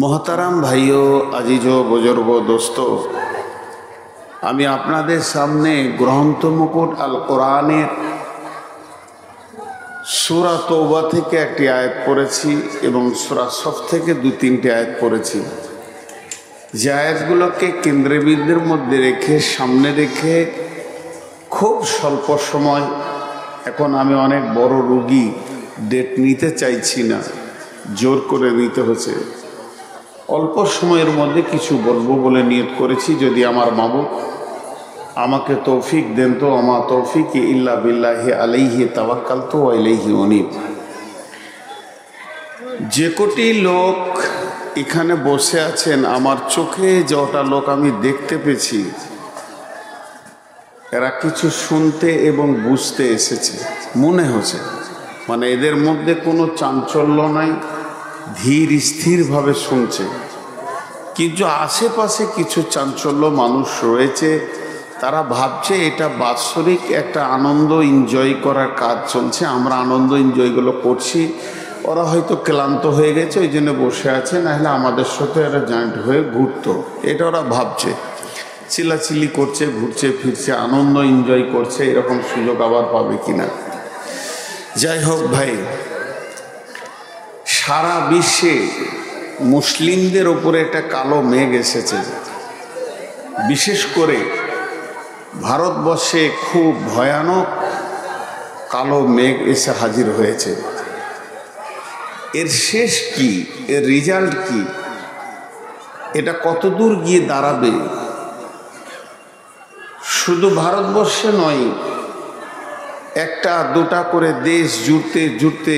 मोहतरम भाइयों, আজিজো বুজুর্গো দোস্তো, আমি আপনাদের সামনে গ্রন্থ মুকুট আল কোরআনের সূরা তওবা থেকে একটি আয়াত পড়েছি এবং সূরা সফ থেকে দুই-তিনটি আয়াত পড়েছি। যে আয়াতগুলোকে কেন্দ্রবিন্দুর মধ্যে রেখে সামনে রেখে খুব স্বল্প সময়, এখন আমি অনেক বড় রোগী, ডেট নিতে চাইছি না, জোর করে নিতে হচ্ছে। অল্প সময়ের মধ্যে কিছু বলবো বলে নিয়ত করেছি। যদি আমার মাবুদ আমাকে তৌফিক দেন তো আমা তৌফিক ইল্লা বিল্লাহি আলাইহি তাওয়াক্কালতু ওয়া ইলাইহি উনীব। যে কোটি লোক এখানে বসে আছেন, আমার চোখে যটা লোক আমি দেখতে পেয়েছি, এরা কিছু শুনতে এবং বুঝতে এসেছে মনে হচ্ছে। মানে এদের মধ্যে কোনো চাঞ্চল্য নাই, ধীর স্থিরভাবে শুনছে। কিন্তু আশেপাশে কিছু চাঞ্চল্য মানুষ রয়েছে, তারা ভাবছে এটা বাৎসরিক একটা আনন্দ এনজয় করার কাজ চলছে, আমরা আনন্দ এনজয়গুলো করছি। ওরা হয়তো ক্লান্ত হয়ে গেছে, ওই জন্য বসে আছে, নাহলে আমাদের সাথে এরা জয়েন্ট হয়ে ঘুরতো, এটা ওরা ভাবছে। চিল্লাচিল্লি করছে, ঘুরছে ফিরছে, আনন্দ এনজয় করছে, এরকম সুযোগ আবার পাবে কিনা। যাই হোক ভাই, সারা বিশ্বে মুসলিমদের ওপরে একটা কালো মেঘ এসেছে। বিশেষ করে ভারতবর্ষে খুব ভয়ানক কালো মেঘ এসে হাজির হয়েছে। এর শেষ কি, এর রেজাল্ট কি, এটা কতদূর গিয়ে দাঁড়াবে, শুধু ভারতবর্ষে নয়, একটা দুটা করে দেশ জুড়তে জুড়তে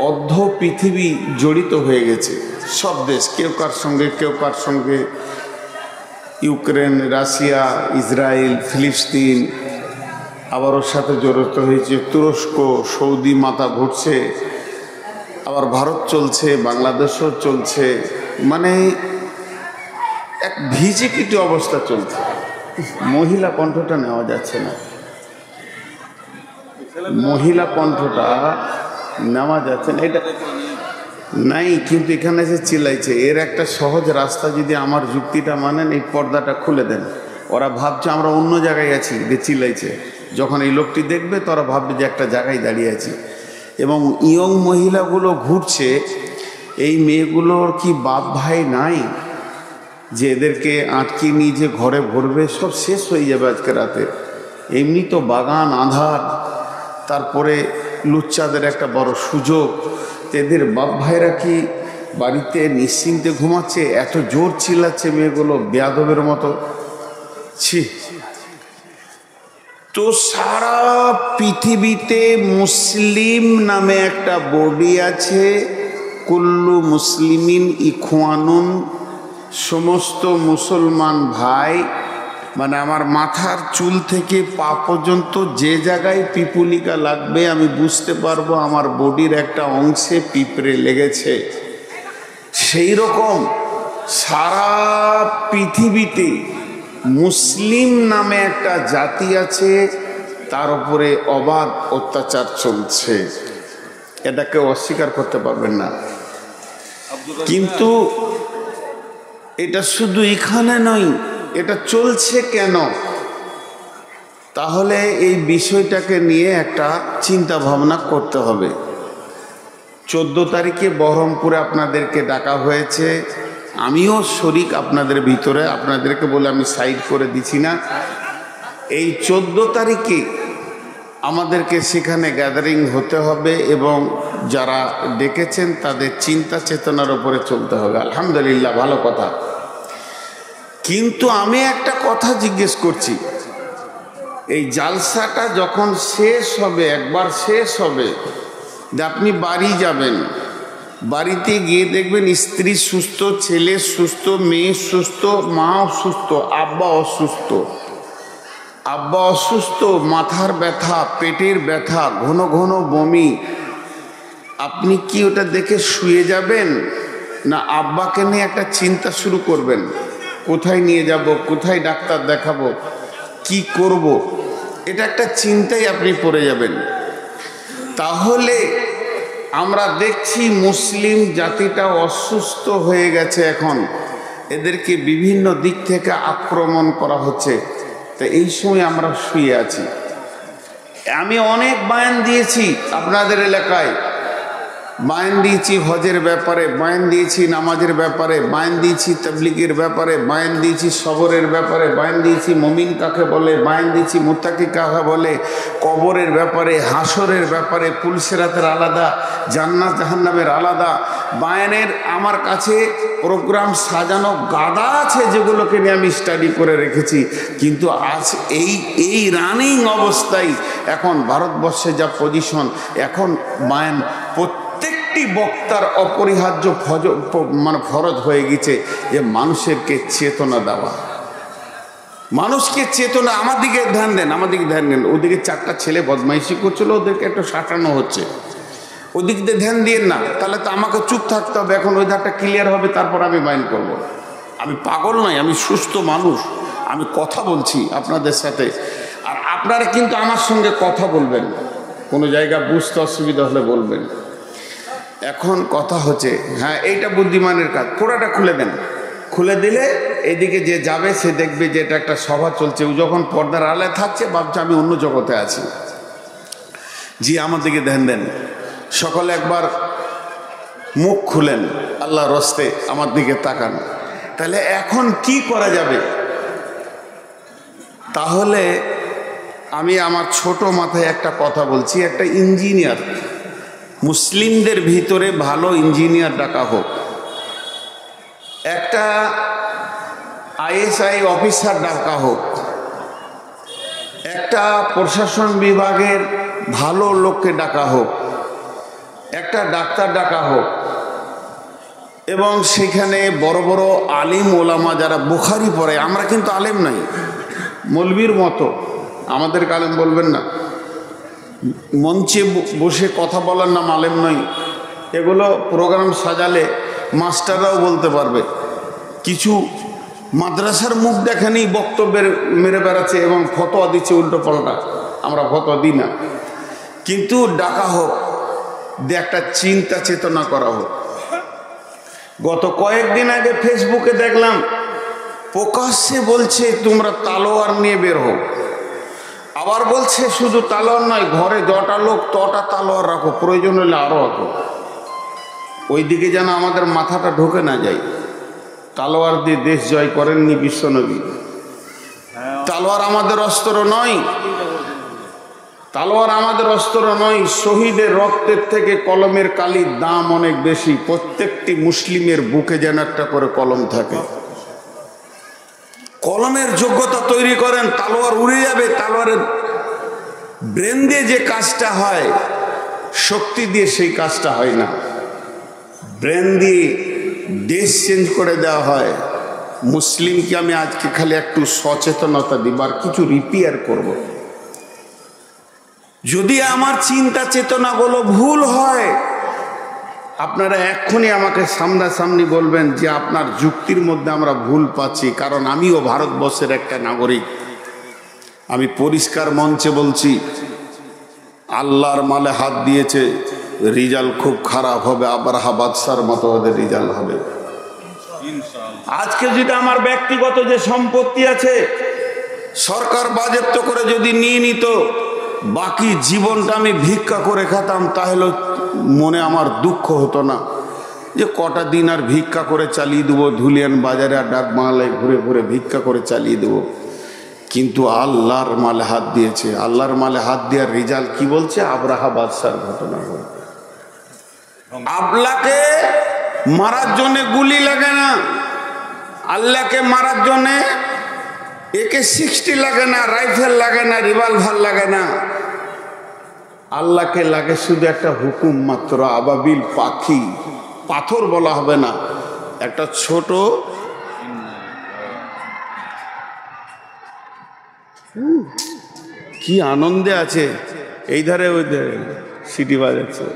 অর্ধ পৃথিবী জড়িত হয়ে গেছে। সব দেশ কেউ কার সঙ্গে, ইউক্রেন, রাশিয়া, ইসরায়েল, ফিলিস্তিন, আবার ওর সাথে জড়িত হয়েছে তুরস্ক, সৌদি মাথা ঘুরছে, আবার ভারত চলছে, বাংলাদেশও চলছে। মানে এক ভিজিকিটি অবস্থা চলছে। মহিলা কণ্ঠটা নেওয়া যাচ্ছে না, মহিলা কণ্ঠটা নেওয়া যাচ্ছে না, এটা নাই। কিন্তু এখানে যে চিল্লাইছে, এর একটা সহজ রাস্তা, যদি আমার যুক্তিটা মানেন, এই পর্দাটা খুলে দেন। ওরা ভাবছে আমরা অন্য জায়গায় আছি, যে চিল্লাইছে। যখন এই লোকটি দেখবে, তোরা ভাববে যে একটা জায়গায় দাঁড়িয়ে আছি। এবং ইয়ং মহিলাগুলো ঘুরছে, এই মেয়েগুলোর কি বাপ ভাই নাই যে এদেরকে আটকে নিয়ে যে ঘরে ভরবে? সব শেষ হয়ে যাবে আজকে রাতে। এমনি তো বাগান আঁধার, তারপরে লুচ্চাদের একটা বড় সুযোগ। এদের বাপ ভাইরা কি বাড়িতে নিশ্চিন্তে ঘুমাচ্ছে? এত জোর চিল্লাচ্ছে মেয়েগুলো বেয়াদবের মতো। ছি! তো সারা পৃথিবীতে মুসলিম নামে একটা বডি আছে, কুল্লু মুসলিমিন ইখওয়ানুন, সমস্ত মুসলমান ভাই। মানে আমার মাথার চুল থেকে পা পর্যন্ত যে জায়গায় পিপুলিকা লাগবে, আমি বুঝতে পারবো আমার বডির একটা অংশে পিঁপড়ে লেগেছে। সেই রকম সারা পৃথিবীতে মুসলিম নামে একটা জাতি আছে, তার উপরে অবাধ অত্যাচার চলছে। এটাকে অস্বীকার করতে পারবেন না। কিন্তু এটা শুধু এখানে নয়, এটা চলছে কেন? তাহলে এই বিষয়টাকে নিয়ে একটা চিন্তা ভাবনা করতে হবে। 14 তারিখে বহরমপুরে আপনাদেরকে ডাকা হয়েছে, আমিও শরিক আপনাদের ভিতরে, আপনাদেরকে বলে আমি সাইড করে দিছি না। এই 14 তারিখে আমাদেরকে সেখানে গ্যাদারিং হতে হবে এবং যারা ডেকেছেন তাদের চিন্তা চেতনার উপরে চলতে হবে। আলহামদুলিল্লাহ, ভালো কথা। কিন্তু আমি একটা কথা জিজ্ঞেস করছি, এই জালসাটা যখন শেষ হবে, একবার শেষ হবে, যে আপনি বাড়ি যাবেন, বাড়িতে গিয়ে দেখবেন স্ত্রী সুস্থ, ছেলে সুস্থ, মেয়ে সুস্থ, মা অসুস্থ, আব্বা অসুস্থ। আব্বা অসুস্থ, মাথার ব্যথা, পেটের ব্যথা, ঘন ঘন বমি। আপনি কি ওটা দেখে শুয়ে যাবেন, না আব্বাকে নিয়ে একটা চিন্তা শুরু করবেন? কোথায় নিয়ে যাব, কোথায় ডাক্তার দেখাবো, কি করব? এটা একটা চিন্তায় আপনি পড়ে যাবেন। তাহলে আমরা দেখছি মুসলিম জাতিটা অসুস্থ হয়ে গেছে এখন, এদেরকে বিভিন্ন দিক থেকে আক্রমণ করা হচ্ছে। তো এই সময় আমরা শুয়ে আছি। আমি অনেক বয়ান দিয়েছি আপনাদের এলাকায়, বয়ান দিয়েছি হজের ব্যাপারে, বয়ান দিয়েছি নামাজের ব্যাপারে, বয়ান দিয়েছি তাবলীগের ব্যাপারে, বয়ান দিয়েছি সবরের ব্যাপারে, বয়ান দিয়েছি মুমিন কাকে বলে, বয়ান দিয়েছি মুত্তাকি কাকে বলে, কবরের ব্যাপারে, হাসরের ব্যাপারে, পুলসিরাতের আলাদা, জান্নাত জাহান্নামের আলাদা বয়ানের আমার কাছে প্রোগ্রাম সাজানো গাদা আছে, যেগুলোকে নিয়ে আমি স্টাডি করে রেখেছি। কিন্তু আজ এই রানিং অবস্থায় এখন ভারতবর্ষে যা পজিশন, এখন বয়ান প্রত্যেকটি বক্তার অপরিহার্য ফরজ হয়ে গেছে যে মানুষেরকে চেতনা দেওয়া, মানুষকে চেতনা। আমার দিকে ধ্যান দেন, আমার দিকে ধ্যান দেন। ওদিকে 4টা ছেলে বদমাইশি করছিল, ওদেরকে একটু সাঁটানো হচ্ছে, ওদিক দিয়ে ধ্যান দিয়েন না, তাহলে তো আমাকে চুপ থাকতে হবে। এখন ওই ধারটা ক্লিয়ার হবে, তারপর আমি মাইন্ড করব। আমি পাগল নই, আমি সুস্থ মানুষ, আমি কথা বলছি আপনাদের সাথে। আর আপনারা কিন্তু আমার সঙ্গে কথা বলবেন, কোনো জায়গা বুঝতে অসুবিধা হলে বলবেন। এখন কথা হচ্ছে, হ্যাঁ এইটা বুদ্ধিমানের কাজ, পুরাটা খুলে দেন। খুলে দিলে এদিকে যে যাবে সে দেখবে যে এটা একটা সভা চলছে। ও যখন পর্দার আড়ালে থাকছে ভাবছে আমি অন্য জগতে আছি। জি, আমার দিকে ধ্যান দেন। সকলে একবার মুখ খুলেন, আল্লাহর হস্তে আমার দিকে তাকান। তাহলে এখন কি করা যাবে? তাহলে আমি আমার ছোট মাথায় একটা কথা বলছি। একটা ইঞ্জিনিয়ার, মুসলিমদের ভিতরে ভালো ইঞ্জিনিয়ার ডাকা হোক, একটা ISI অফিসার ডাকা হোক, একটা প্রশাসন বিভাগের ভালো লোককে ডাকা হোক, একটা ডাক্তার ডাকা হোক, এবং সেখানে বড় বড় আলিম ওলামা যারা বুখারি পড়ে। আমরা কিন্তু আলেম নাই, মৌলবীর মতো আমাদেরকে আলেম বলবেন না। মঞ্চে বসে কথা বলার নাম আলেম নয়। এগুলো প্রোগ্রাম সাজালে মাস্টাররাও বলতে পারবে। কিছু মাদ্রাসার মুখ দেখানেই বক্তব্যের মেরে বেড়াচ্ছে এবং ফতোয়া দিচ্ছে উল্টো পাল্টা, আমরা ফতোয়া দিই না। কিন্তু ডাকা হোক, একটা চিন্তা চেতনা করা হোক। গত কয়েকদিন আগে ফেসবুকে দেখলাম প্রকাশ্যে বলছে তোমরা তালোয়ার নিয়ে বের হোক। আবার বলছে শুধু তালোয়ার নয়, ঘরে যটা লোক তটা তালোয়ার রাখো, প্রয়োজন হলে আরও রাখো। ওই দিকে যেন আমাদের মাথাটা ঢুকে না যায়। তালোয়ার দিয়ে দেশ জয় করেননি বিশ্বনবী। তালোয়ার আমাদের অস্ত্র নয়, তালোয়ার আমাদের অস্ত্র নয়। শহীদের রক্তের থেকে কলমের কালির দাম অনেক বেশি। প্রত্যেকটি মুসলিমের বুকে যেন একটা করে কলম থাকে। কলমের যোগ্যতা তৈরি করেন, তালোয়ার উড়ে যাবে। তালোয়ারের ব্রেন দিয়ে যে কাজটা হয়, শক্তি দিয়ে সেই কাজটা হয় না। ব্রেন দিয়ে দেশ চেঞ্জ করে দেওয়া হয়। মুসলিমকে আমি আজকে খালি একটু সচেতনতা দিবার, কিছু রিপেয়ার করব। যদি আমার চিন্তা চেতনাগুলো ভুল হয়, আপনারা এক্ষুনি আমাকে সামনাসামনি বলবেন যে আপনার যুক্তির মধ্যে আমরা ভুল পাচ্ছি। কারণ আমিও ভারতবর্ষের একটা নাগরিক। আমি পরিষ্কার মঞ্চে বলছি, আল্লাহর মালে হাত দিয়েছে, রেজাল্ট খুব খারাপ হবে। আবরাহা বাদশার মতো ওদের রেজাল্ট হবে। আজকে যদি আমার ব্যক্তিগত যে সম্পত্তি আছে সরকার বাজেয়াপ্ত করে যদি নিয়ে নিত, বাকি জীবনটা আমি ভিক্ষা করে খেতাম, তাহলে মনে আমার দুঃখ হতো না যে কটা দিন আর ভিক্ষা করে চালিয়ে দেবো, ধুলিয়ান বাজারে আর ডাক বাংলায় ঘুরে ঘুরে ভিক্ষা করে চালিয়ে দেবো। কিন্তু আল্লাহর মালে হাত দিয়েছে। আল্লাহর মালে হাত দেওয়ার রেজাল্ট কি বলছে? আবরাহা বাদশার ঘটনা। আল্লাহকে মারার জন্য গুলি লাগে না, আল্লাহকে মারার জন্য AK-60 লাগে না, রাইফেল লাগে না, রিভলভার লাগে না। আল্লাহকে লাগে শুধু একটা হুকুম মাত্র। আবাবিল পাখি, পাথর বলা হবে না, একটা ছোট কি আনন্দে আছে। এই ধারে ওই ধারে সিটি বাজাচ্ছে।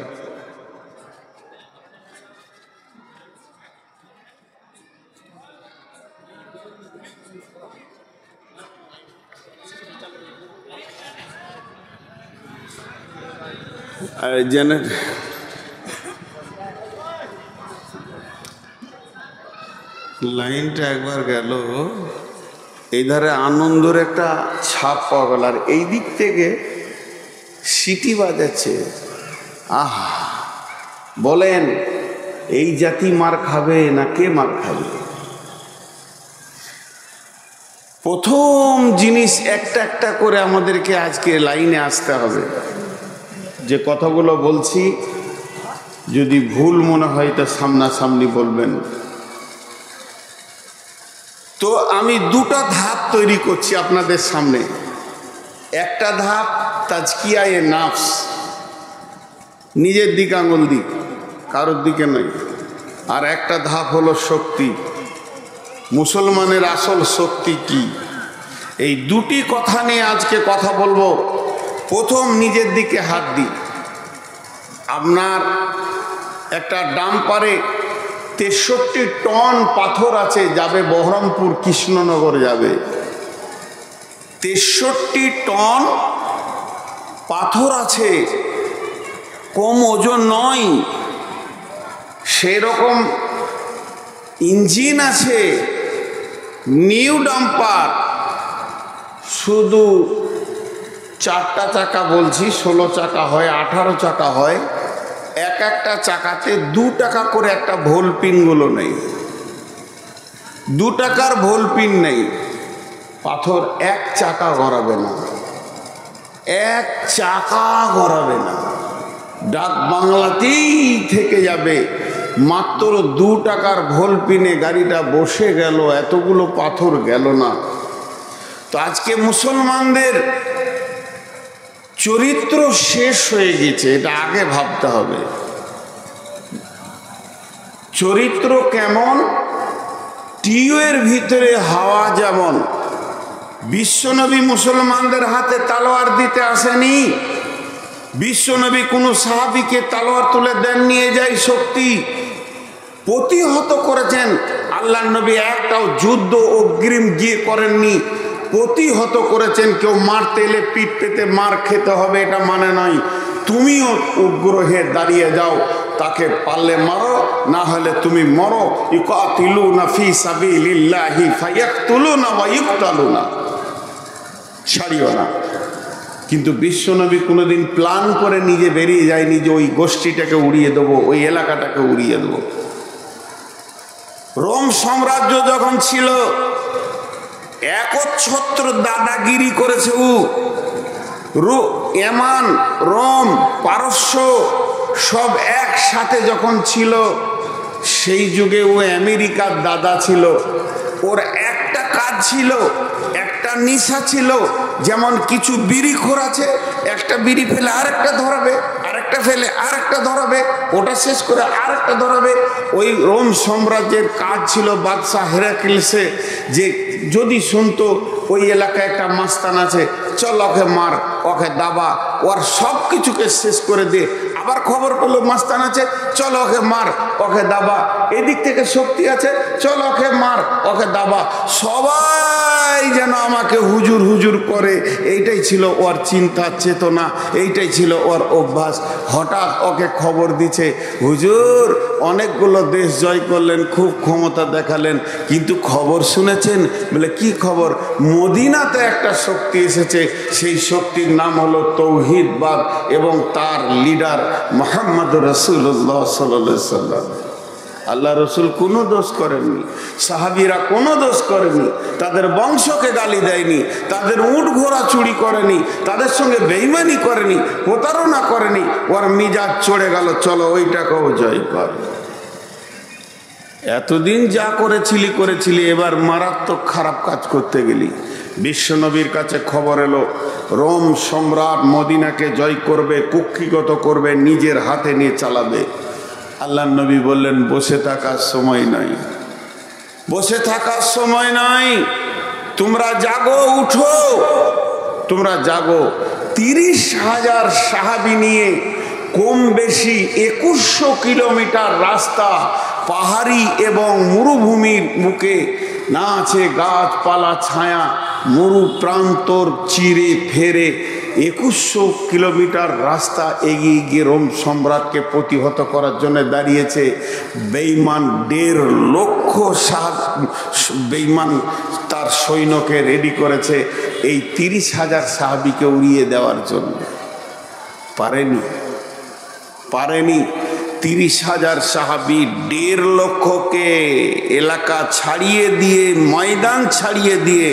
লাইনটা একবার গেল, এই ধারে আনন্দের একটা ছাপ পাওয়া গেল, আর এই দিক থেকে সিটি বাজাচ্ছে। আহা, বলেন এই জাতি মার খাবে না কে মার খাবে? প্রথম জিনিস একটা একটা করে আমাদেরকে আজকে লাইনে আসতে হবে। যে কথাগুলো বলছি যদি ভুল মনে হয় তা সামনাসামনি বলবেন। তো আমি দুটো ধাপ তৈরি করছি আপনাদের সামনে। একটা ধাপ তাজকিয়ায়ে নাফস, নিজের দিকে আঙুল দিক, কারোর দিকে নয়। আর একটা ধাপ হলো শক্তি, মুসলমানের আসল শক্তি কি। এই দুটি কথা নিয়ে আজকে কথা বলবো। প্রথম নিজের দিকে হাত দিই। আপনার একটা ডাম্পারে 63 টন পাথর আছে, যাবে বহরমপুর কৃষ্ণনগর যাবে। 63 টন পাথর আছে, কম ওজন নয়। সেরকম ইঞ্জিন আছে, নিউ ডাম্পার। শুধু 4টা চাকা বলছি, 16 চাকা হয়, 18 চাকা হয়। এক একটা চাকাতে 2 টাকা করে একটা ভোল পিনগুলো নেই, 2 টাকার ভোল পিন নেই। পাথর এক চাকা গড়াবে না, এক চাকা গড়াবে না, ডাক বাংলাতেই থেকে যাবে। মাত্র 2 টাকার ভোল পিনে গাড়িটা বসে গেল, এতগুলো পাথর গেল না। তো আজকে মুসলমানদের চরিত্র শেষ হয়ে গেছে, এটা আগে ভাবতে হবে। চরিত্র কেমন? টিউয়ের ভিতরে হাওয়া যেমন। বিশ্বনবী মুসলমানদের হাতে তালোয়ার দিতে আসেনি। বিশ্বনবী কোনো সাহাবীকে তালোয়ার তুলে দেন, নিয়ে যায় শক্তি। প্রতিহত করেছেন। আল্লাহ নবী একটাও যুদ্ধ অগ্রিম গিয়ে করেননি, প্রতিহত করেছেন। কেউ মারতে এলে পিঠ পেতে মার খেতে হবে এটা মানে নয়। তুমিও উগ্র হয়ে দাঁড়িয়ে যাও, তাকে পারলে মারো, না হলে তুমি মরো। ইউকাতিলুনা ফি সাবিলিল্লাহি ফায়াকতুলুনা ওয়া ইউকতালুনা, ছাড়িও না। কিন্তু বিশ্বনবী কোনোদিন প্ল্যান করে নিজে বেরিয়ে যায়নি যে ওই গোষ্ঠীটাকে উড়িয়ে দেবো, ওই এলাকাটাকে উড়িয়ে দেবো। রোম সাম্রাজ্য যখন ছিল, একচ্ছত্র দাদাগিরি করেছে। এমান, রোম, পারস্য সব একসাথে যখন ছিল, সেই যুগে ও আমেরিকার দাদা ছিল। ওর একটা কাজ ছিল, একটা নিশা ছিল। যেমন কিছু বিড়িখোর আছে, একটা বিড়ি ফেলে আরেকটা ধরাবে, আরেকটা ফেলে আরেকটা ধরাবে, ওটা শেষ করে আরেকটা ধরাবে। ওই রোম সাম্রাজ্যের কাজ ছিল বাদশাহ হেরাক্লিসে, যে যদি শুনতো ওই এলাকায় একটা মাস্তান আছে, চল ওকে মার, ওকে দাবা, ওর সব কিছুকে শেষ করে দে। আবার খবর পেলো মাস্তান আছে, চল ওকে মার, ওকে দাবা। এদিক থেকে শক্তি আছে, চল ওকে মার, ওকে দাবা। সবাই যেন আমাকে হুজুর হুজুর করে, এইটাই ছিল ওর চিন্তা চেতনা, এইটাই ছিল ওর অভ্যাস। হঠাৎ ওকে খবর দিচ্ছে, হুজুর অনেকগুলো দেশ জয় করলেন, খুব ক্ষমতা দেখালেন, কিন্তু খবর শুনেছেন? বলে কি খবর? মদিনাতে একটা শক্তি এসেছে, সেই শক্তির নাম হলো তৌহিদবাদ, এবং তার লিডার মুহাম্মদ রাসূলুল্লাহ সাল্লাল্লাহু আলাইহি ওয়াসাল্লাম। আল্লাহ রসুল কোনো দোষ করেননি, সাহাবীরা কোনো দোষ করেনি, তাদের বংশকে গালি দেয়নি, তাদের উট ঘোড়া চুরি করেনি, তাদের সঙ্গে বেঈমানি করেনি, প্রতারণা করেনি। ওর মিজাজ চড়ে গেল, চলো ওইটাকেও জয় কর। এতদিন যা করেছিলি, এবার মারাত্মক খারাপ কাজ করতে গেলি। বিশ্বনবীর কাছে খবর এলো, রোম সম্রাট মদিনাকে জয় করবে, কুক্ষিগত করবে, নিজের হাতে নিয়ে চালাবে। আল্লাহ নবী বললেন, বসে থাকার সময় নাই, বসে থাকার সময় নাই, তোমরা জাগো, উঠো, তোমরা জাগো। 30,000 সাহাবী নিয়ে কম বেশি 2100 কিলোমিটার রাস্তা, পাহাড়ি এবং মরুভূমির বুকে, না আছে গাছপালা ছায়া, মরু প্রান্তর চিরে ফেরে 2100 কিলোমিটার রাস্তা এগিয়ে গিয়ে রোম সম্রাটকে প্রতিহত করার জন্য দাঁড়িয়েছে। বেঈমান 1.5 লক্ষ বেঈমান তার সৈন্যকে রেডি করেছে এই 30,000 সাহাবীকে উড়িয়ে দেওয়ার জন্য। পারেনি 30,000 সাহাবী 1.5 লক্ষকে এলাকা ছাড়িয়ে দিয়ে, ময়দান ছাড়িয়ে দিয়ে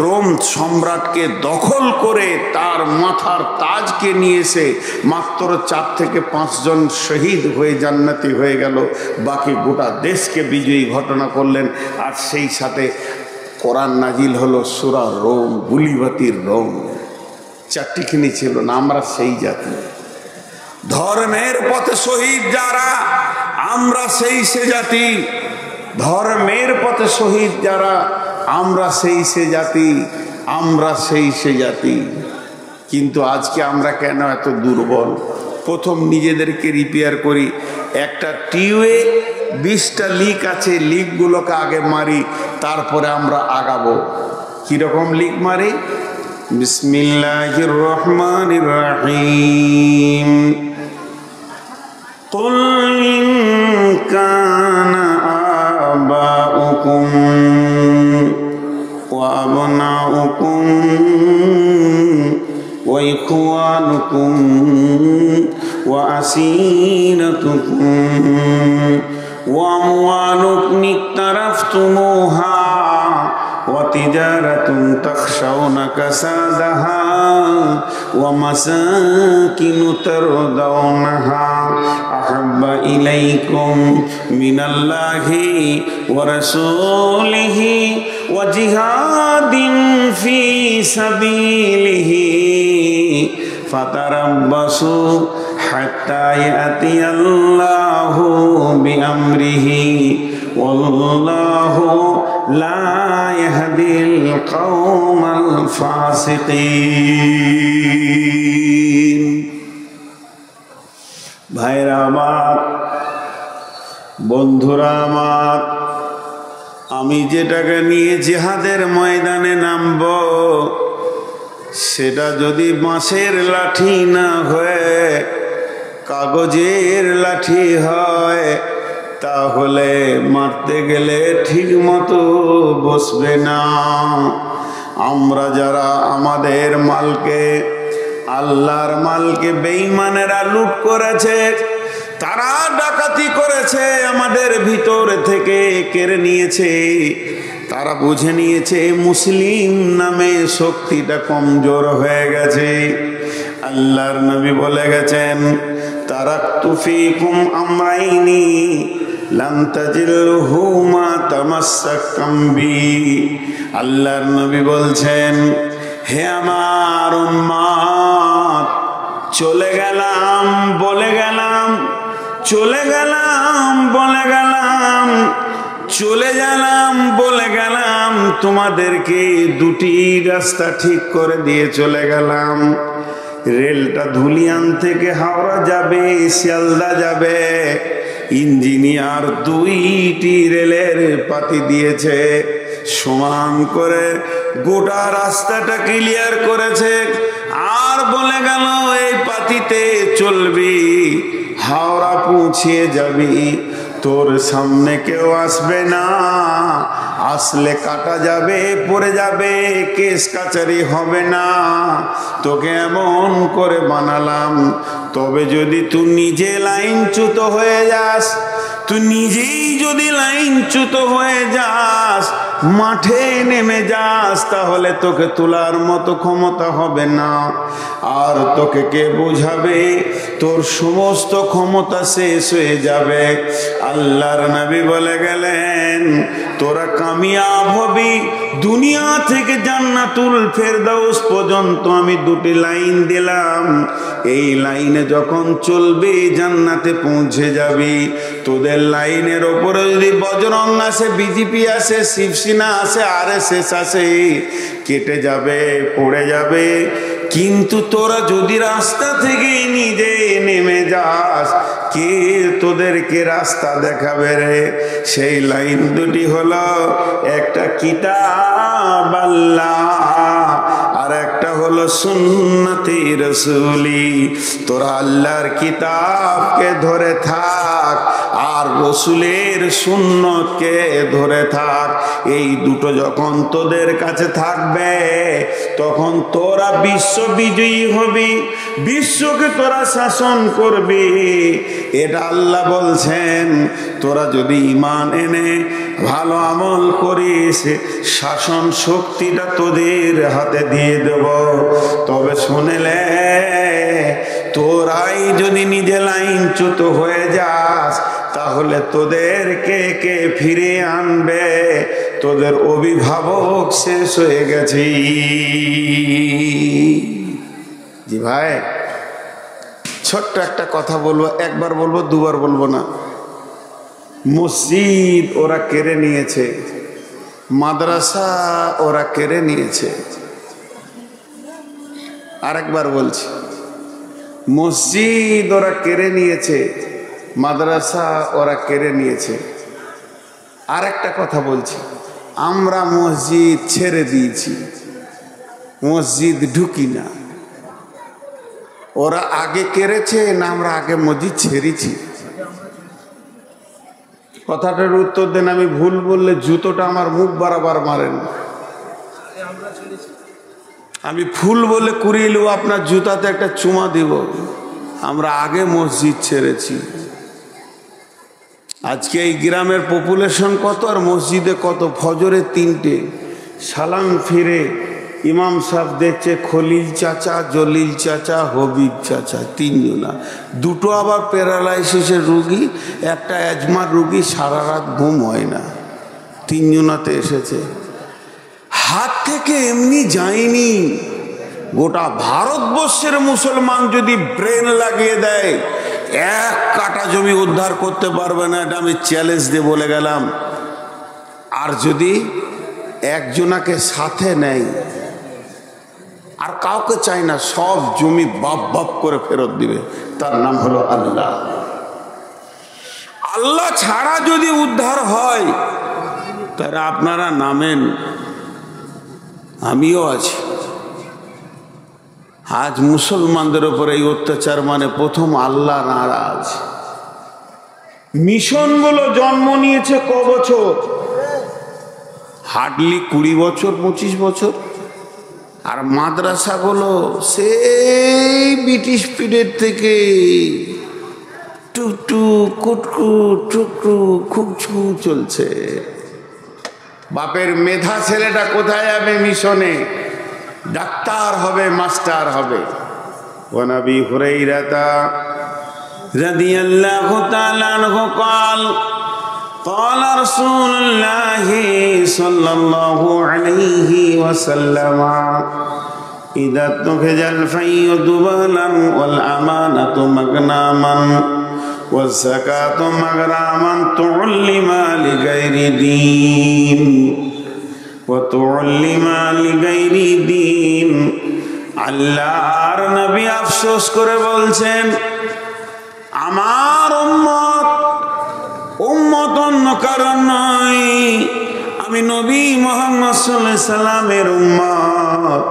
রোম সম্রাটকে দখল করে তার মাথার তাজকে নিয়ে এসে মাত্র 4 থেকে 5 জন শহীদ হয়ে জান্নাতি হয়ে গেল। বাকি গোটা দেশকে বিজয়ী ঘটনা করলেন। আর সেই সাথে কোরআন নাজিল হলো সূরা রোম, গুলিবাতির রোম। 4টিখানি ছিল না। আমরা সেই জাতি, ধর্মের পথে শহীদ যারা, আমরা সেই সে জাতি। ধর্মের পথে শহীদ যারা, আমরা সেই সে জাতি, আমরা সেই সে জাতি। কিন্তু আজকে আমরা কেন এত দুর্বল? প্রথম নিজেদেরকে রিপেয়ার করি। একটা টিউবে 20টা লিক আছে, লিকগুলোকে আগে মারি, তারপরে আমরা আগাবো। কিরকম লিক মারি? বিসমিল্লাহির রহমানির রহিম। قل إن كان آباؤكم وأبناؤكم وإخوانكم وعشيرتكم وأموال اقترفتموها وتجارة تخشون كسادها ومساكن ترضونها أحب إليكم من الله ورسوله وجهاد في سبيله فتربصوا حتى يأتي الله بأمره والله لا يهدي القوم الفاسقين। ভাইরা আমার, বন্ধুরা আমার, আমি যেটাকে নিয়ে জিহাদের ময়দানে নামব, সেটা যদি বাঁশের লাঠি না হয়ে কাগজের লাঠি হয়, তাহলে মারতে গেলে ঠিক মতো বসবে না। আমরা যারা আমাদের মালকে, আল্লাহর মালকে বেঈমানেরা লুট করেছে, তারা ডাকাতি করেছে, আমাদের ভিতর থেকে কেড়ে নিয়েছে, তারা বুঝে নিয়েছে মুসলিম নামে শক্তিটা কমজোর হয়ে গেছে। আল্লাহর নবী বলে গেছেন, তারাকতু ফীকুম আমরাইনি লান তাজিলহুমা তামাসসাকাম বি। আল্লাহর নবী বলছেন, হে আমার উম্মত, চলে গেলাম বলে গেলাম, চলে গেলাম বলে গেলাম, চলে গেলাম বলে গেলাম, তোমাদেরকে 2টি রাস্তা ঠিক করে দিয়ে চলে গেলাম। রেলটা ধুলিয়ান থেকে হাওড়া যাবে, শিয়ালদা যাবে। ইঞ্জিনিয়ার 2টি রেলের পাতি দিয়েছে, সমান করে গোটা রাস্তাটা ক্লিয়ার করেছে। আর বলে গেল, এই পাতিতে চলবি, হাওড়া পৌঁছিয়ে যাবি, তোর সামনে কেউ আসবে না, আসলে কাটা যাবে, পড়ে যাবে, কেস কাচারি হবে না। তোকে এমন করে বানালাম, তবে যদি তুই নিজে লাইনচ্যুত হয়ে যাস, তুই নিজেই যদি লাইনচ্যুত হয়ে যাস, মাঠে নেমে যাস, তাহলে তোকে তোলার মতো ক্ষমতা হবে না। আর তোকে কে বোঝাবে? তোর সমস্ত ক্ষমতা শেষ হয়ে যাবে। আল্লাহর নবী বলে গেলেন, তোরা কামিয়াব হবি। দুনিয়া থেকে জান্নাতুল ফেরদাউস পর্যন্ত আমি 2টি লাইন দিলাম, এই লাইনে যখন চলবি জান্নাতে পৌঁছে যাবি। তোদের লাইনের ওপরে যদি বজরং আসে, বিজেপি আসে, শিবসেনা আসে, RSS আসে, কেটে যাবে, পড়ে যাবে। কিন্তু তোরা যদি রাস্তা থেকে নিজে নেমে যাস, কে তোদেরকে রাস্তা দেখাবে রে? সেই লাইন 2টি হলো, একটা কিতাব আল্লাহ, আর একটা হলো সুন্নতি রসুলি। তোরা আল্লাহর কিতাবকে ধরে থাক আর রসুলের সুন্নতকে ধরে থাক। এই দুটো যখন তোদের কাছে থাকবে তখন তোরা বিশ্ব বিজয়ী হবি, বিশ্বকে তোরা শাসন করবি। এটা আল্লাহ বলছেন। তোরা যদি ঈমান এনে ভালো আমল করিস শাসন শক্তিটা তোদের হাতে দিয়ে দেব। তবে শুনেলে তোরাই যদি নিজে লাইনচ্যুত হয়ে যাস তাহলে তোদেরকে কে ফিরে আনবে? তোদের অভিভাবক শেষ হয়ে গেছে। জি ভাই, ছোট্ট একটা কথা বলবো, একবার বলবো, দুবার বলবো না। মসজিদ ওরা কেড়ে নিয়েছে, মাদ্রাসা ওরা কেড়ে নিয়েছে। আরেকবার বলছি, মসজিদ ওরা কেড়ে নিয়েছে, মাদ্রাসা ওরা কেড়ে নিয়েছে। আরেকটা কথা বলছি, আমরা মসজিদ ছেড়ে দিয়েছি, মসজিদ ঢুকি না। ওরা আগে কেড়েছে না আমরা আগে মসজিদ ছেড়েছি? কথাটার উত্তর দেন। আমি ভুল বললে জুতোটা আমার মুখ বরাবর মারেন। আমি ফুল বলে কুড়িয়ে আপনার জুতাতে একটা চুমা দিব। আমরা আগে মসজিদ ছেড়েছি। আজকে এই গ্রামের পপুলেশন কত আর মসজিদে কত? ফজরে 3টে সালাম ফিরে ইমাম সাহেব দেখছে খলিল চাচা, জলিল চাচা, হবিব চাচা, 3 জনা। 2টো আবার প্যারালাইসিসের রুগী, একটা অ্যাজমার রুগী, সারা রাত ঘুম হয় না। 3 জনাতে এসেছে। হাত থেকে এমনি যায়নি। গোটা ভারতবর্ষের মুসলমান যদি ব্রেন লাগিয়ে দেয় 1 কাঠা জমি উদ্ধার করতে পারবে না, এটা আমি চ্যালেঞ্জ দিয়ে বলে গেলাম। আর যদি একজনাকে সাথে নেয়, আর কাউকে চাই না, সব জমি বাপ বাপ করে ফেরত দিবে, তার নাম হলো আল্লাহ। আল্লাহ ছাড়া যদি উদ্ধার হয় তারা আপনারা নামেন, আমিও আছি। আজ মুসলমানদের উপর এই অত্যাচার মানে প্রথম আল্লাহ নারাজ। মিশনগুলো জন্ম নিয়েছে ক বছর? হার্ডলি 20 বছর, 25 বছর। আর মাদ্রাসাগুলো সেই ব্রিটিশ পিরিয়ড থেকে টুকটু কুটকু টুকটু খুকছু চলছে। বাপের মেধা ছেলেটা কোথায় যাবে? মিশনে ডাক্তার হবে, মাস্টার হবে। ওয়া নবী হুরায়রা রাদিয়াল্লাহু তাআলা আনহু قال قال رسول الله صلى الله عليه وسلم إذا اتخذ الفي دبلا والأمانة مغناما والزكاة مغراما تعلم لغير دين وتعلم لغير دين। আল্লাহর নবী আফসোস করে বলছেন, আমার উম্মত অন্য কারণ নয়, আমি নবী মুহাম্মদ সাল্লাল্লাহু আলাইহি সাল্লামের উম্মত।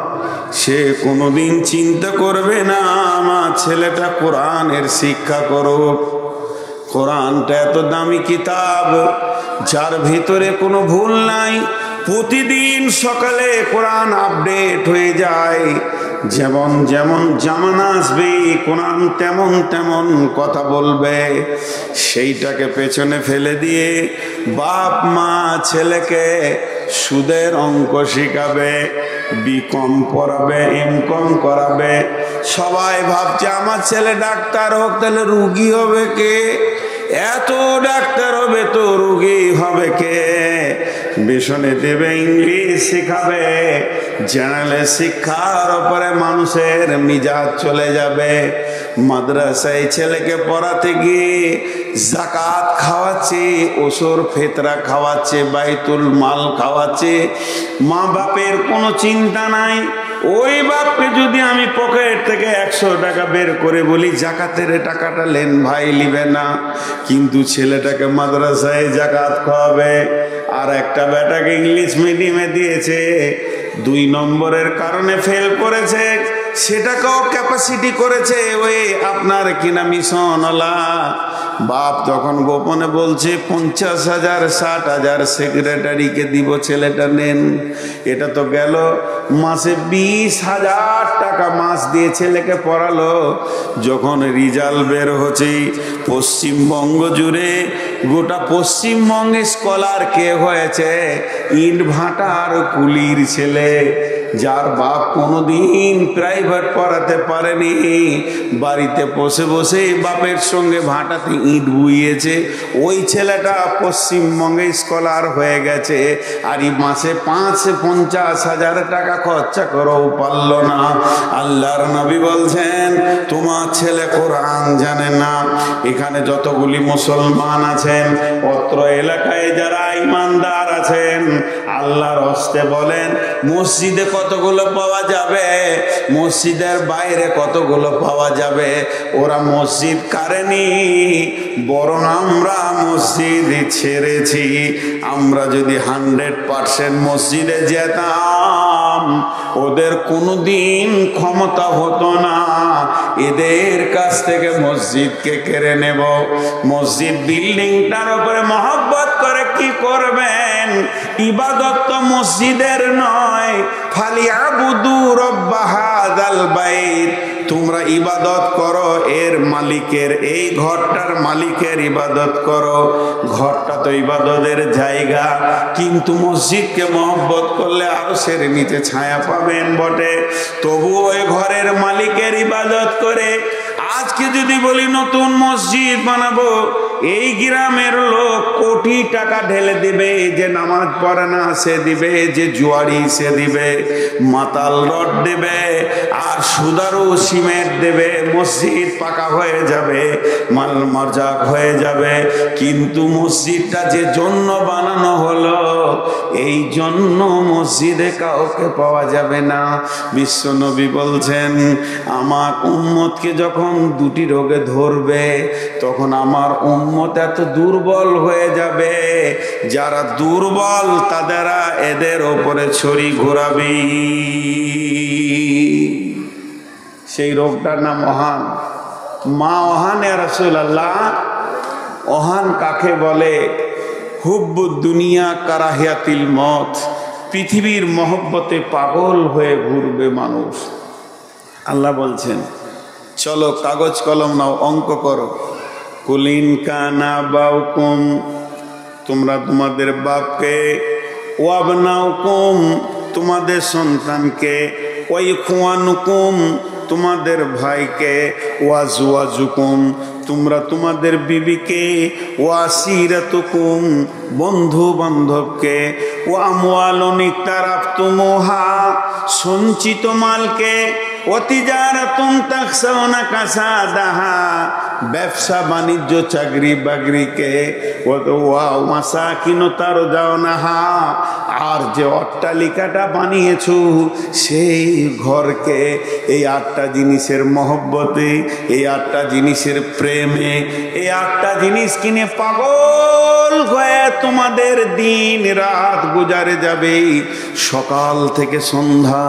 সে কোনোদিন চিন্তা করবে না আমার ছেলেটা কোরআনের শিক্ষা করুক। কোরআনটা এত দামি কিতাব, যার ভিতরে কোনো ভুল নাই। প্রতিদিন সকালে কোরআন আপডেট হয়ে যায়। যেমন যেমন জামানা আসবে কোরআন তেমন তেমন কথা বলবে। সেইটাকে পেছনে ফেলে দিয়ে বাপ মা ছেলেকে সুদের অঙ্ক শিখাবে, বিকম পড়াবে, এমকম করাবে। সবাই ভাবছে আমার ছেলে ডাক্তার হোক, তাহলে রুগী হবে কে? এত ডাক্তার হবে তো রুগী হবে কে? মিশনে দেবে ইংলিশ শিখাবে, জেনারেল শিক্ষার উপরে মানুষের মিজাজ চলে যাবে। মাদ্রাসায় ছেলেকে পড়াতে গিয়ে যাকাত খাওয়াচ্ছে, ওসর ফেতরা খাওয়াচ্ছে, বাইতুল মাল খাওয়াচ্ছে। মা বাপের কোনো চিন্তা নাই। ওই বাপকে যদি আমি পকেট থেকে 100 টাকা বের করে বলি যাকাতের টাকাটা লেন ভাই, লিবে না। কিন্তু ছেলেটাকে মাদ্রাসায় যাকাত খাওয়াবে, আর একটা বেটাকে ইংলিশ মিডিয়ামে দিয়েছে, 2 নম্বরের কারণে ফেল করেছে, সেটাকেও ক্যাপাসিটি করেছে ওই আপনার কিনা মিশনওয়ালা বাপ যখন গোপনে বলছে 50,000 60,000 সেক্রেটারিকে দিব, ছেলেটা নেন। এটা তো গেল মাসে 20,000 টাকা মাস দিয়ে ছেলেকে পড়ালো। যখন রেজাল্ট বের হচ্ছে পশ্চিমবঙ্গ জুড়ে, গোটা পশ্চিমবঙ্গে স্কলার কে হয়েছে? ইট ভাটার কুলির ছেলে, যার বাপ কোনোদিন প্রাইভেট পড়াতে পারেনি, বাড়িতে বসে বসে বাপের সঙ্গে ভাটাতে ইট বুইয়েছে, ওই ছেলেটা পশ্চিমবঙ্গে স্কলার হয়ে গেছে। আর এই মাসে 50,000 টাকা খরচা করেও পারল না। আল্লাহর নবী বলছেন তোমার ছেলে কোরআন জানে না। এখানে যতগুলি মুসলমান আছেন, অত্র এলাকায় যারা ইমানদার আছেন, আল্লাহর হস্তে বলেন মসজিদে কতগুলো পাওয়া যাবে, মসজিদের বাইরে কতগুলো পাওয়া যাবে। ওরা মসজিদ কারেনি, বরং আমরা মসজিদ ছেড়েছি। আমরা যদি 100% মসজিদে যেতাম, ওদের কোনোদিন ক্ষমতা হতো না এদের কাছ থেকে মসজিদকে কেড়ে নেব। মসজিদ বিল্ডিংটার উপরে মহব্বত করে কি করবেন? ইবাদত তো মসজিদের নয়। ফালিয়াবুদু রব্ব হাযাল বাইত, তোমরা ইবাদত করো এর মালিকের, এই ঘরটার মালিকের ইবাদত করো। ঘরটা তো ইবাদতের জায়গা, কিন্তু মসজিদকে মহব্বত করলে আরশের নিচে ছায়া পাবেন বটে। তবু ওই ঘরের মালিকের ইবাদত করে। আজকে যদি বলি নতুন মসজিদ বানাবো, এই গ্রামের লোক কোটি টাকা ঢেলে দিবে, যে নামাজ পড়ে না সে দিবে, যে জুয়ারি সে দিবে, মাতাল রড দেবে, আর সুদারু সিমেন্ট দেবে, মসজিদ পাকা হয়ে যাবে, মাল মরজাক হয়ে যাবে। কিন্তু মসজিদটা যে জন্য বানানো হলো, এই জন্য মসজিদে কাউকে পাওয়া যাবে না। বিশ্বনবী বলছেন আমার উম্মতকে যখন 2টি রোগে ধরবে, তখন আমার উম্মত এত দুর্বল হয়ে যাবে, যারা দুর্বল তাদেরা এদের ওপরে ছড়ি ঘোরাবি। সেই রোগটার নাম ওহান। মা ওহান ইয়া রাসূলুল্লাহ। ওহান কাকে বলে? হুব্বুদ দুনিয়া কারাহিয়াতিল মত, পৃথিবীর মহব্বতে পাগল হয়ে ঘুরবে মানুষ। আল্লাহ বলছেন চলো কাগজ কলম নাও, অঙ্ক করো। কুলিন কানা বাউকুম, তোমরা তোমাদের বাপকে, ওয়াবনাউকুম তোমাদের সন্তানকে, ওয়াইখওয়ানুকুম তোমাদের ভাইকে, ওয়াজওয়াজুকুম তোমরা তোমাদের বিবিকে, ওয়াসিরাতুকুম বন্ধু বান্ধবকে, ওয়া আমওয়ালুন ইকতারাফতুমুহা সঞ্চিত মালকে, ওয়াতিজারাতুন তাখসাউনা কাসাদাহা ব্যবসা বাণিজ্য চাকরি বাকরিকে, ওয়া মাসাকিন তারজাউনাহা আর যে অট্টালিকাটা বানিয়েছো সেই ঘরকে। এই 8টা জিনিসের মহব্বতে, এই 8টা জিনিসের প্রেমে, এই 8টা জিনিস কিনে পাগল হয়ে তোমাদের দিন রাত গুজারে যাবে। সকাল থেকে সন্ধ্যা,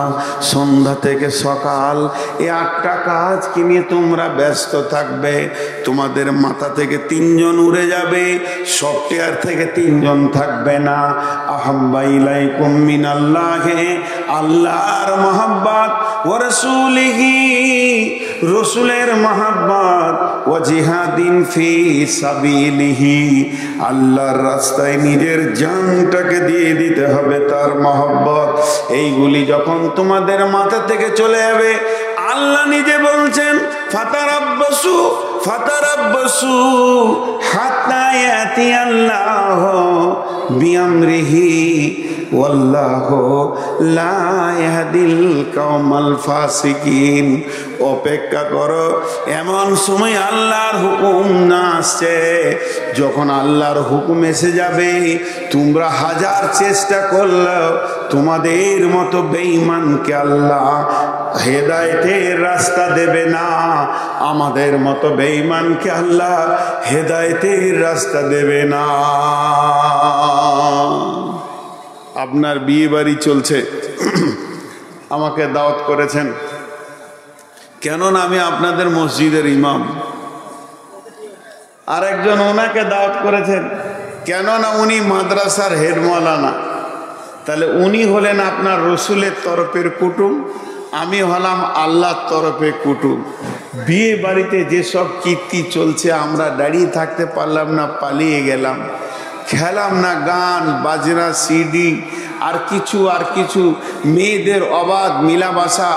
সন্ধ্যা থেকে সকাল, এই 8টা কাজ কিনে তোমরা ব্যস্ত থাকবে। তোমাদের মাথা থেকে 3 জন উড়ে যাবে, সফটওয়্যার থেকে 3 জন থাকবে না। আহাব্বা ইলাইকুম মিনাল্লাহি, আল্লাহর মহব্বত, ওয়া রাসূলিহি রাসূলের মহব্বত, ওয়া জিহাদিন ফি সাবিলিহি আল্লাহর রাস্তায় নিজের জানটাকে দিয়ে দিতে হবে, তার মহব্বত। এইগুলি যখন তোমাদের মাথা থেকে চলে যাবে, আল্লাহ নিজে বলছেন ফাতারাব্বাসু ফাতারাব্বাসু হাত্তা ইয়াতি আল্লাহ বিআমরিহি ওয়াল্লাহু লা ইয়াহদিল কওমাল ফাসিকিন। অপেক্ষা করো, এমন সময় আল্লাহর হুকুম না আসছে। যখন আল্লাহর হুকুম এসে যাবে, তোমরা 1000 চেষ্টা করলেও তোমাদের মতো বেঈমানকে আল্লাহ হেদায়েতের রাস্তা দেবে না। আমাদের মতো বেঈমানকে আল্লাহ হেদায়েতের রাস্তা দেবে না। আপনার বিয়ে বাড়ি চলছে, আমাকে দাওয়াত করেছেন, কেননা আমি আপনাদের মসজিদের ইমাম। আর একজন ওনাকে দাওয়াত করেছেন, কেননা উনি মাদ্রাসার হেড মাওলানা। তাহলে উনি হলেন আপনার রসুলের তরফের কুটুম, আমি হলাম আল্লাহর তরফে কুটুম। বিয়ে বাড়িতে যেসব কীর্তি চলছে, আমরা দাঁড়িয়ে থাকতে পারলাম না, পালিয়ে গেলাম, খেলাম না গান বাজনা সিডি আর কিছু মেয়েদের অবাধ মিলাবাসা,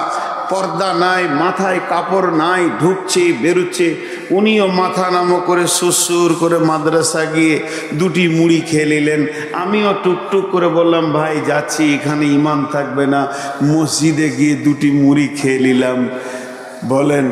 পর্দা নাই, মাথায় কাপড় নাই, ঢুকছে বেরোচ্ছে। উনিও মাথা নামো করে সুসুর করে মাদ্রাসা গিয়ে দুটি মুড়ি খেয়ে নিলেন। আমিও টুকটুক করে বললাম, ভাই যাচ্ছি, এখানে ইমাম থাকবে না, মসজিদে গিয়ে দুটি মুড়ি খেয়ে নিলাম। বলেন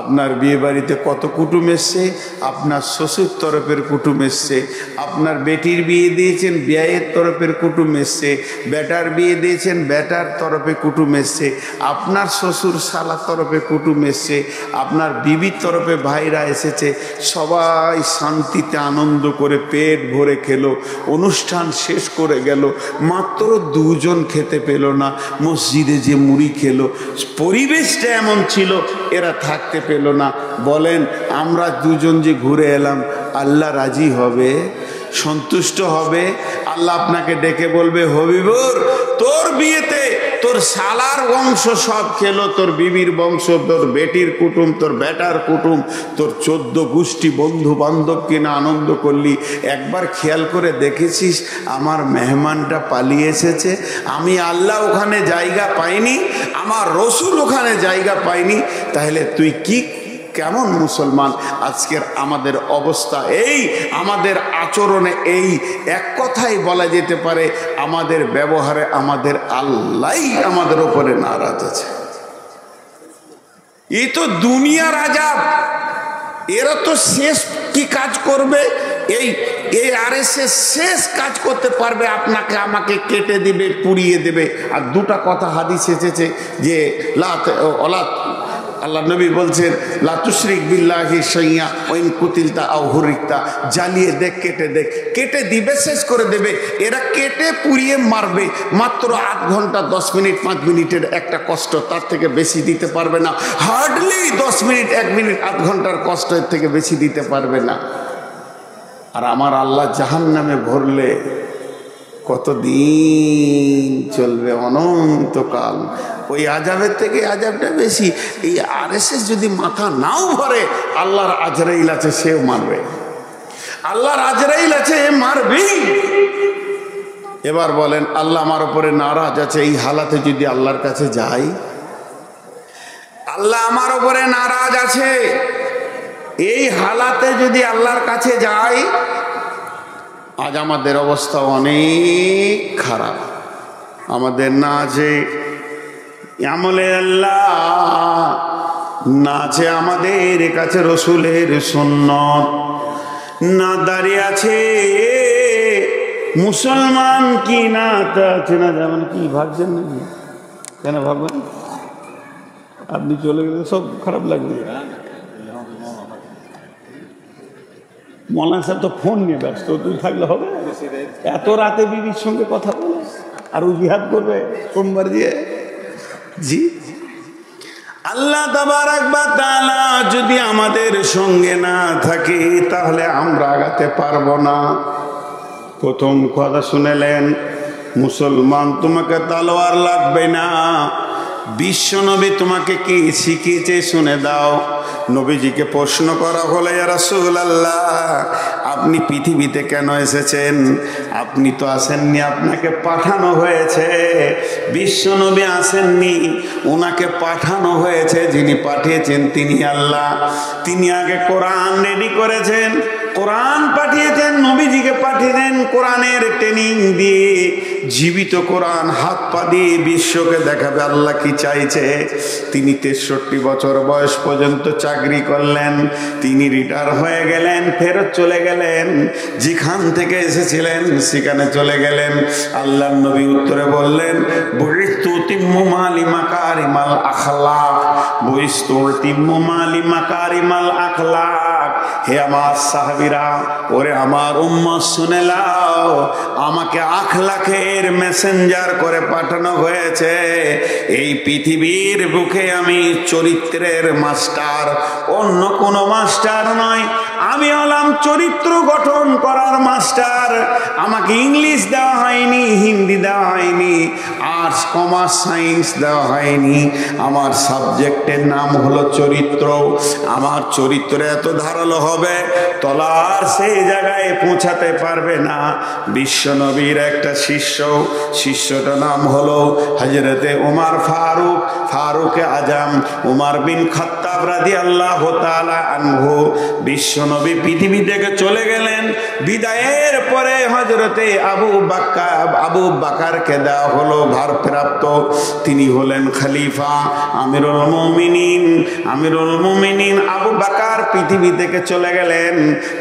আপনার বিয়ে বাড়িতে কত কুটুম এসছে? আপনার শ্বশুর তরফের কুটুম এসছে, আপনার বেটির বিয়ে দিয়েছেন, বিয়ের তরফের কুটুম এসছে, বেটার বিয়ে দিয়েছেন, বেটার তরফে কুটুম এসছে, আপনার শ্বশুর শালার তরফে কুটুম এসছে, আপনার বিবির তরফে ভাইরা এসেছে। সবাই শান্তিতে আনন্দ করে পেট ভরে খেলো, অনুষ্ঠান শেষ করে গেল। মাত্র দুজন খেতে পেল না, মসজিদে যে মুড়ি খেলো। পরিবেশটা এমন ছিল, এরা থাকতে পেল না। বলেন আমরা দুজন যে ঘুরে এলাম, আল্লাহ রাজি হবে, সন্তুষ্ট হবে? আল্লাহ আপনাকে ডেকে বলবে, হবিবুর তোর বিয়েতে তোর শালার বংশ সব খেলো, তোর বিবির বংশ, তোর বেটির কুটুম, তোর বেটার কুটুম, তোর 14 গোষ্ঠী বন্ধু বান্ধব কিনা আনন্দ করলি। একবার খেয়াল করে দেখেছিস আমার মেহমানটা পালিয়ে এসেছে? আমি আল্লাহ ওখানে জায়গা পাইনি, আমার রসুল ওখানে জায়গা পাইনি। তাহলে তুই কি কেমন মুসলমান? আজকের আমাদের অবস্থা এই, আমাদের আচরণে এই, এক কথাই বলা যেতে পারে আমাদের ব্যবহারে আমাদের আল্লাহই আমাদের উপরে নারাজ আছে। এই তো দুনিয়ার আযাব। এরা তো শেষ কি কাজ করবে? এই আরএসএস শেষ কাজ করতে পারবে, আপনাকে আমাকে কেটে দিবে, পুড়িয়ে দেবে। আর দুটা কথা হাদিস এসেছে যে আল্লাহ নবী বলছেন, লা তুশরিক বিল্লাহি শাইআ ওয়া ইন কুতিলতা আও হুরিকতা, জ্বালিয়ে দেখ, কেটে দেখ, কেটে দিবে, শেষ করে দেবে। এরা কেটে পুড়িয়ে মারবে, মাত্র 8 ঘন্টা 10 মিনিট 5 মিনিটের একটা কষ্ট, তার থেকে বেশি দিতে পারবে না। হার্ডলি 10 মিনিট 1 মিনিট 8 ঘন্টার কষ্ট, এর থেকে বেশি দিতে পারবে না। আর আমার আল্লাহ জাহান্নামে ভরলে কতদিন চলবে? অনন্তকাল। ওই আযাবের থেকে আযাবটা বেশি। এই আরএসএস যদি মাথা নাও ভরে, আল্লাহর আজরাইল আছে, সেও মারবে। আল্লাহর আজরাইল আছে, মারবেই। এবার বলেন আল্লাহ আমার উপরে নারাজ আছে, এই হালাতে যদি আল্লাহর কাছে যাই, আল্লাহ আমার উপরে নারাজ আছে, এই হালাতে যদি আল্লাহর কাছে যাই, আজ আমাদের অবস্থা অনেক খারাপ। আমাদের না আছে আমলে আল্লাহ, না আছে আমাদের কাছে রসুলের সুন্নত, না দাঁড়িয়ে আছে মুসলমান কি না তা আছে না। যেমন কি ভাবছেন নাকি? কেন ভাববেন? আপনি চলে গেলে সব খারাপ লাগবে। মৌলানা সাহেব তো ফোন নিয়ে ব্যস্ত, তুই থাকলে হবে? এত রাতে বিবির সঙ্গে কথা বলে আর ও জিহাদ করবে সোমবার দিয়ে? জি, আল্লাহ তাবারাক ওয়া তাআলা যদি আমাদের সঙ্গে না থাকে, তাহলে আমরা আগাতে পারবো না। প্রথম কথা শুনেলেন, মুসলমান তোমাকে তলোয়ার লাগবে না। বিশ্বনবী তোমাকে কি শিখিয়েছে শুনে দাও। নবীজিকে প্রশ্ন করা হলো, ইয়া রাসূলুল্লাহ আপনি পৃথিবীতে কেন এসেছেন? আপনি তো আসেননি, আপনাকে পাঠানো হয়েছে। বিশ্বনবী আসেননি, ওনাকে পাঠানো হয়েছে। যিনি পাঠিয়েছেন তিনি আল্লাহ। তিনি আগে কোরআন রেডি করেছেন, কোরআন পাঠিয়েছেন, নবীজিকে পাঠিয়েছেন কোরআনের ট্রেনিং দিয়ে। জীবিত কোরআন হাত পা দিয়ে বিশ্বকে দেখাবে আল্লাহ কি চাইছে। তিনি 63 বছর বয়স পর্যন্ত চাকরি করলেন, তিনি রিটায়ার হয়ে গেলেন, ফেরত চলে গেলেন, যেখান থেকে এসেছিলেন সেখানে চলে গেলেন। আল্লাহর নবী উত্তরে বললেন, বুইস্তু তিম্মু মালি মাকারিমাল আখলাক, বুইস্তু তিম্মু মালি মাকারিমাল আখলাক। হে আমার সাহাবীরা, ওরে আমার উম্মত শুনে নাও, আমাকে আখলাখের মেসেঞ্জার করে পাঠানো হয়েছে। এই পৃথিবীর বুকে আমি চরিত্রের মাস্টার, অন্য কোনো মাস্টার নয়। আমি হলাম চরিত্র গঠন করার মাস্টার। আমাকে ইংলিশ দেওয়া হয়নি, হিন্দি দেওয়া হয়নি, আর্টস কমার্স সায়েন্স দেওয়া হয়নি। আমার সাবজেক্টের নাম হলো চরিত্র। আমার চরিত্র এত ধারালো হবে তলার সেই জায়গায় পৌঁছাতে পারবে না। বিশ্বনবীর একটা শিষ্যটার নাম হলো হযরতে উমর ফারুক, ফারুক আজম, উমর বিন খাত্তাব রাদিয়াল্লাহু তাআলা আনহু। বিশ্বনবী পৃথিবী থেকে চলে গেলেন। বিদায়ের পরে হযরতে আবু বকরকে দেওয়া হলো ভারপ্রাপ্ত। তিনি হলেন খলিফা, আমিরুল মুমিনিন আবু বকর পৃথিবী থেকে চলে গেলেন।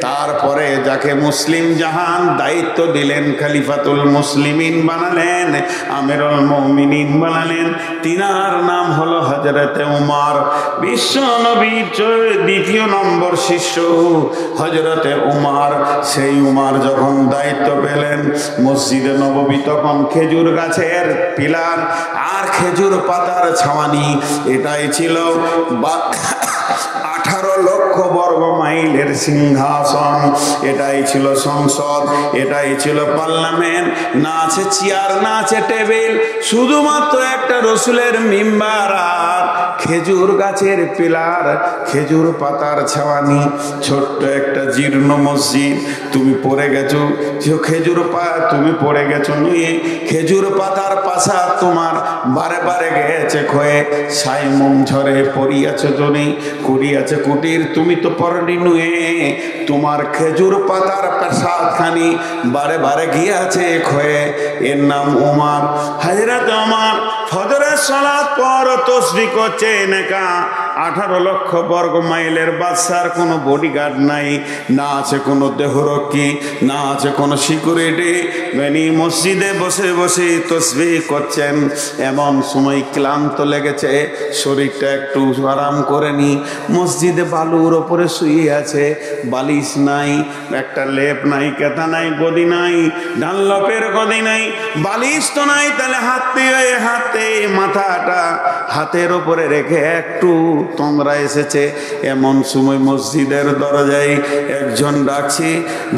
তারপরে যাকে মুসলিম জাহান দায়িত্ব দিলেন, খলিফাতুল মুসলিমিন বানালেন, আমিরুল মুমিনিন বানালেন, তিনার নাম হলো হযরতে উমর। বিশ্ব নবীর দ্বিতীয় নম্বর শিষ্য হযরতে উমর। সেই উমর যখন দায়িত্ব পেলেন, মসজিদে নববী তখন খেজুর গাছের পিলার আর খেজুর পাতার ছাওয়ানি। এটাই ছিল 18 লক্ষ বর্গ মাইলের সিংহাসন। এটাই ছিল সংসদ, এটাই ছিল পার্লামেন্ট। না আছে চেয়ার, না আছে টেবিল, শুধুমাত্র একটা রসুলের মিম্বার আর খেজুর গাছের পিলার, খেজুর পাতার ছাওয়ানি। ছোট্ট একটা জীর্ণ মসজিদ। তুমি পড়ে গেছো তুমি পড়ে গেছো নুয়ে, খেজুর পাতার পাশা তোমার বারে বারে গেছে ক্ষয়ে, সাইমুম ঝরে পড়িয়াছে জনে, করিয়াছে কুটির, তুমি তো পড়নি নুয়ে। তোমার খেজুর পাতার প্রসাদ খানি বারে বারে গিয়াছে ক্ষয়ে। এর নাম উমর। হযরত উমর ফজরের সালাত পর তসবিহ করছে নেকা। 18 লক্ষ বর্গ মাইলের বাদশার কোনো বডিগার্ড নাই, না আছে কোনো দেহরক্ষী, না আছে কোনো সিকিউরিটি। বেনি মসজিদে বসে বসে তসবিহ করছেন। এমন সময় ক্লান্ত লেগেছে, শরীরটা একটু আরাম করে নি। মসজিদে বালুর ওপরে শুয়ে আছে, বালিশ নাই, একটা লেপ নাই, কেতা নাই, গদি নাই, ডানলপের গদি নাই, বালিশ তো নাই। তাহলে হাতে মাথাটা হাতের ওপরে রেখে একটু তোমরা এসেছে। এমন সময় মসজিদের দরজায় একজন ডাকছি,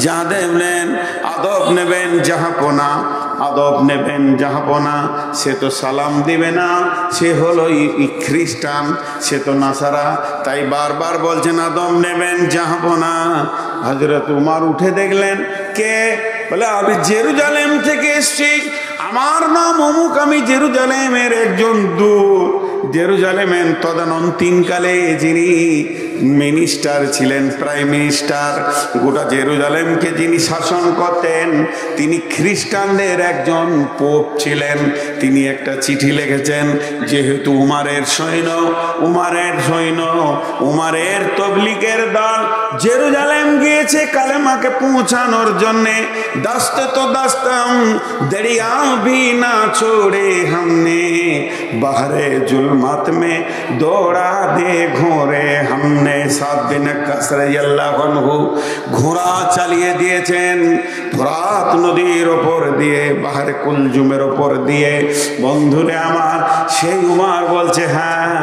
যা দেবেন আদব নেবেন জাহাপনা, আদব নেবেন জাহাপনা। সে তো সালাম দিবে না, সে হলো খ্রিস্টান, সে তো নাসারা, তাই বারবার বলছেন আদব নেবেন জাহাপনা। হযরত উমর উঠে দেখলেন, কে? বলে আমি জেরুজালেম থেকে এসেছি, আমার নাম অমুক, আমি জেরুজালেমের একজন দূত। জেরুজালেমের তদানীন্তনকালে যিনি মিনিস্টার ছিলেন, প্রাইম মিনিস্টার, গোটা জেরুজালেমকে যিনি শাসন করতেন, তিনি খ্রিস্টানদের একজন পোপ ছিলেন। তিনি একটা চিঠি লিখেছেন, যেহেতু উমরের তবলিগের দল জেরুজালেম গিয়েছে কালেমাকে পৌঁছানোর জন্যে, दस्त तो दस्तम दरिया भी ना छोड़े हमने, बहरे जुल्मत में दौड़ा दे घोड़े हमने। सात बिन कसरल्लाहु अन्हु ঘোড়া চালিয়ে দিয়েছেন ফোরাত নদীর ওপর দিয়ে, বাহারে কুলজুমের ওপর দিয়ে। বন্ধুরে আমার, সেই উমর বলছে, হ্যাঁ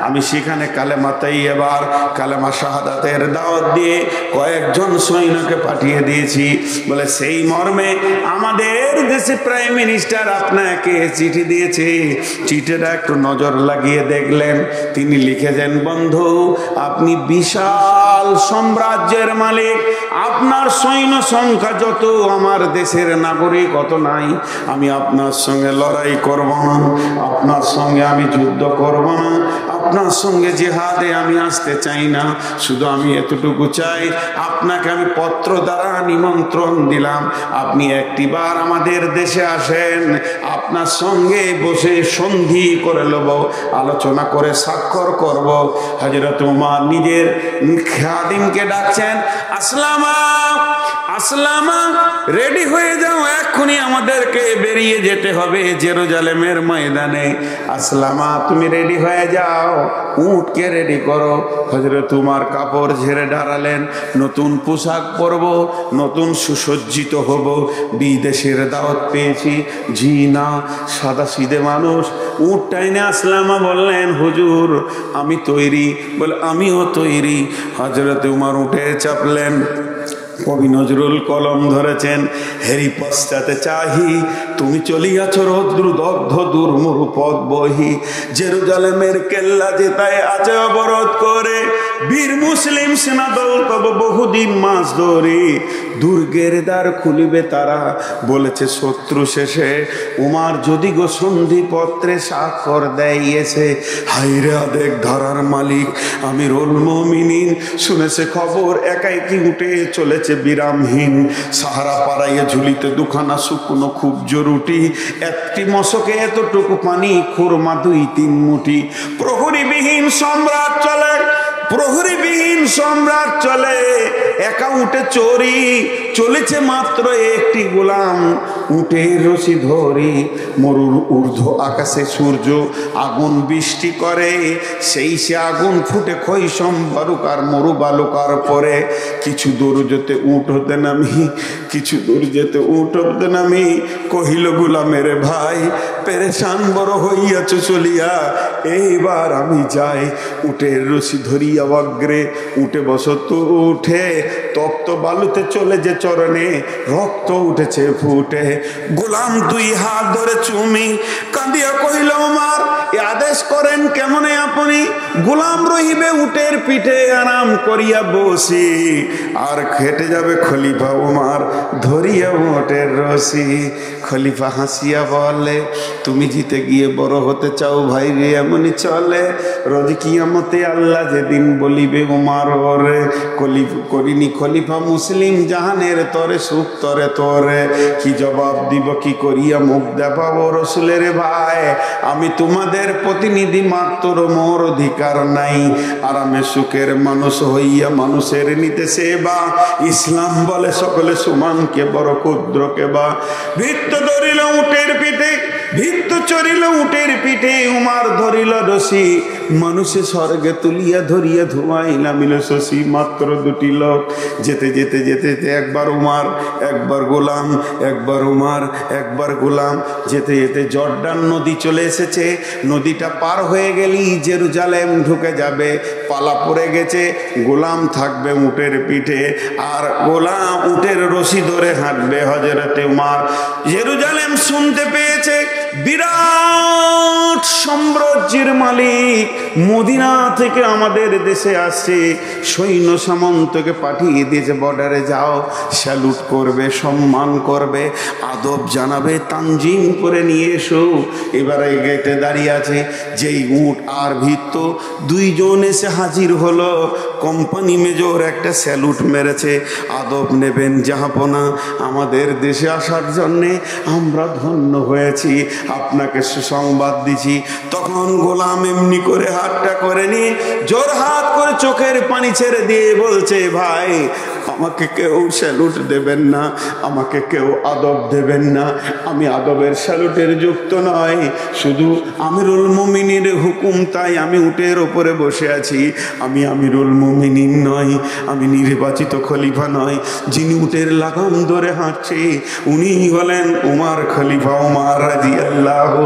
আমি সেখানে কালেমা তাইয়্যিবা, কালেমা শাহাদাতের দাওয়াত দিয়ে কয়েকজন সৈন্যকে পাঠিয়ে দিয়েছি। বলে সেই মর্মে আমাদের দেশে প্রাইম মিনিস্টার আপনাকে চিঠি দিয়েছে। চিঠিটা একটু নজর লাগিয়ে দেখলেন, তিনি লিখেছেন, বন্ধু আপনি বিশাল সাম্রাজ্যের মালিক, আপনার সৈন্য সংখ্যা যত আমার দেশের নাগরিক অত নাই। আমি আপনার সঙ্গে লড়াই করব না, আপনার সঙ্গে আমি যুদ্ধ করব না, আপনার সঙ্গে জিহাদে আমি আসতে চাই না। শুধু আমি এতটুকু চাই, আপনাকে আমি পত্র দ্বারা নিমন্ত্রণ দিলাম, আপনি একটিবার আমাদের দেশে আসেন, আপনার সঙ্গে বসে সন্ধি করে নেব, আলোচনা করে স্বাক্ষর করব। হযরত উমর নিজের খাদিমকে ডাকছেন, আসলামা আসলামা রেডি হয়ে যাও, এক্ষুনি আমাদেরকে বেরিয়ে যেতে হবে জেরুজালেমের ময়দানে। আসলামা তুমি রেডি হয়ে যাও, উটকে রেডি করো। হযরত উমর কাপড় ঝেড়ে দাঁড়ালেন, নতুন পোশাক পরবো, নতুন সুসজ্জিত হব, বিদেশের দাওয়াত পেয়েছি। জি না, সাদা সিধে মানুষ। উট টাইনে আসলামা বললেন হুজুর আমি তৈরি। বলে আমিও তৈরি। হযরত উমর উঠে চাপলেন, কবি নজরুল কলম ধরেছেন, হেরি পশ্চাতে চাহি তুমি চলিয়াছ রৌদ্র দগ্ধ দুর্মুরু পথ বহি। জেরুজালেমের কেল্লা যেতায় আছে অবরোধ করে, বীর মুসলিম সেনাদল তব বহুদিন মাস ধরে। দুর্গের দ্বার খুলিবে তারা, বলেছে শত্রু শেষে। উমার যদি গো সন্ধি পত্রে স্বাক্ষর দেইয়েছে। হাইরে আদেক ধারার মালিক আমিরুল মুমিনিন, শুনেছে খবর একাই কি উঠে চলেছে বিরামহীন। সাহারা পাড়াইয়ে ঝুলিতে দুখানা শুকনো খুব জরুটি, একটি মশকে এতটুকু পানি, খুরমা 2-3 মুঠি। প্রহরীবিহীন সম্রাট চলে, প্রহরীবিহীন সম্রাট চলে, একা উঠে চোরি চলেছে মাত্র একটি গোলাম। উটের রশি ধরি মরুর ঊর্ধ্ব আকাশে সূর্য আগুন বৃষ্টি করে, সেই সে আগুন ফুটে খৈশম বালুকার মরু বালুকার পরে। কিছু দূর যেতে উট হতে নামি, কিছু দূর যেতে উট হতে নামি, কহিল গোলামের ভাই পেরেশান বড় হইয়াছ চলিয়া, এইবার আমি যাই। উটের রশি ধরিয়া অগ্রে উঠে বসত উঠে, তপ্ত বালুতে চলে যে চরণে রক্ত উঠেছে ফুটে। গোলাম 2 হাত ধরে চুমি কাঁদিয়া কহিল ওমর এ আদেশ করেন কেমনে আপনি? গোলাম রহিবে উটের পিঠে আরাম করিয়া বসি, আর খেটে যাবে খলিফা ওমর ধরিয়া উটের রশি। খলিফা হাসিয়া বলে তুমি জিতে গিয়ে বড় হতে চাও ভাই রে, এমনই চলে রোজ কিয়ামতে আল্লাহ যেদিন বলিবে ওমর ওরে। করিনি খলিফা মুসলিম জাহানের তরে সুখ তরে তরে, কি জবাব দিব কি করিয়া মুখ দেখাবো রসুলের ভাই? আমি তোমাদের প্রতিনিধি মাত্র, মোর অধিকার নাই। আরামে সুখের মানুষ হইয়া মানুষের নিতে সেবা, ইসলাম বলে সকলে সমান কে বড় ক্ষুদ্র কে বা। ভিত্ত ধরিল উটের পিঠে, ভিত্ত চড়িল উটের পিঠে, উমার ধরিল রশি মানুষে স্বর্গে তুলিয়া ধরিয়া ধুমাইলা মিল শশী। মাত্র 2টি লোক যেতে যেতে যেতে যেতে একবার উমার একবার গোলাম, একবার উমার একবার গোলাম। যেতে যেতে জর্ডান নদী চলে এসেছে, নদীটা পার হয়ে গেলেই জেরুজালেম ঢুকে যাবে। পালা পড়ে গেছে, গোলাম থাকবে উটের পিঠে, আর গোলাম উটের রশি ধরে হাঁটবে হযরতে উমর। জেরুজালেম শুনতে পেয়েছে বিরাট সাম্রাজ্যের মালিক মদিনা থেকে আমাদের দেশে আসছে, সৈন্য সামন্তকে পাঠিয়ে দিয়েছে বর্ডারে, যাও স্যালুট করবে, সম্মান করবে, আদব জানাবে, তানজিম করে নিয়ে এসো। এবারে গেটে দাঁড়িয়ে আছে যেই উট আর ভিত্ত, 2 জন এসে হাজির হলো। কোম্পানি মেজর একটা স্যালুট মেরেছে, আদব নেবেন জাহাপনা, আমাদের দেশে আসার জন্যে আমরা ধন্য হয়েছি, আপনাকে সুসংবাদ দিছি। তখন গোলাম এমনি করে হাতটা করে নি, জোর হাত করে চোখের পানি ছেড়ে দিয়ে বলছে ভাই আমাকে কেউ স্যালুট দেবেন না, আমাকে কেউ আদব দেবেন না, আমি আদবের স্যালুটের যুক্ত নয়, শুধু আমিরুল মুমিনের হুকুম তাই আমি উটের ওপরে বসে আছি। আমি আমিরুল মুমিনিন নয়, আমি নির্বাচিত খলিফা নয়, যিনি উটের লাগাম ধরে হাঁটছে উনি হলেন উমর, খলিফা উমর রাদিয়াল্লাহু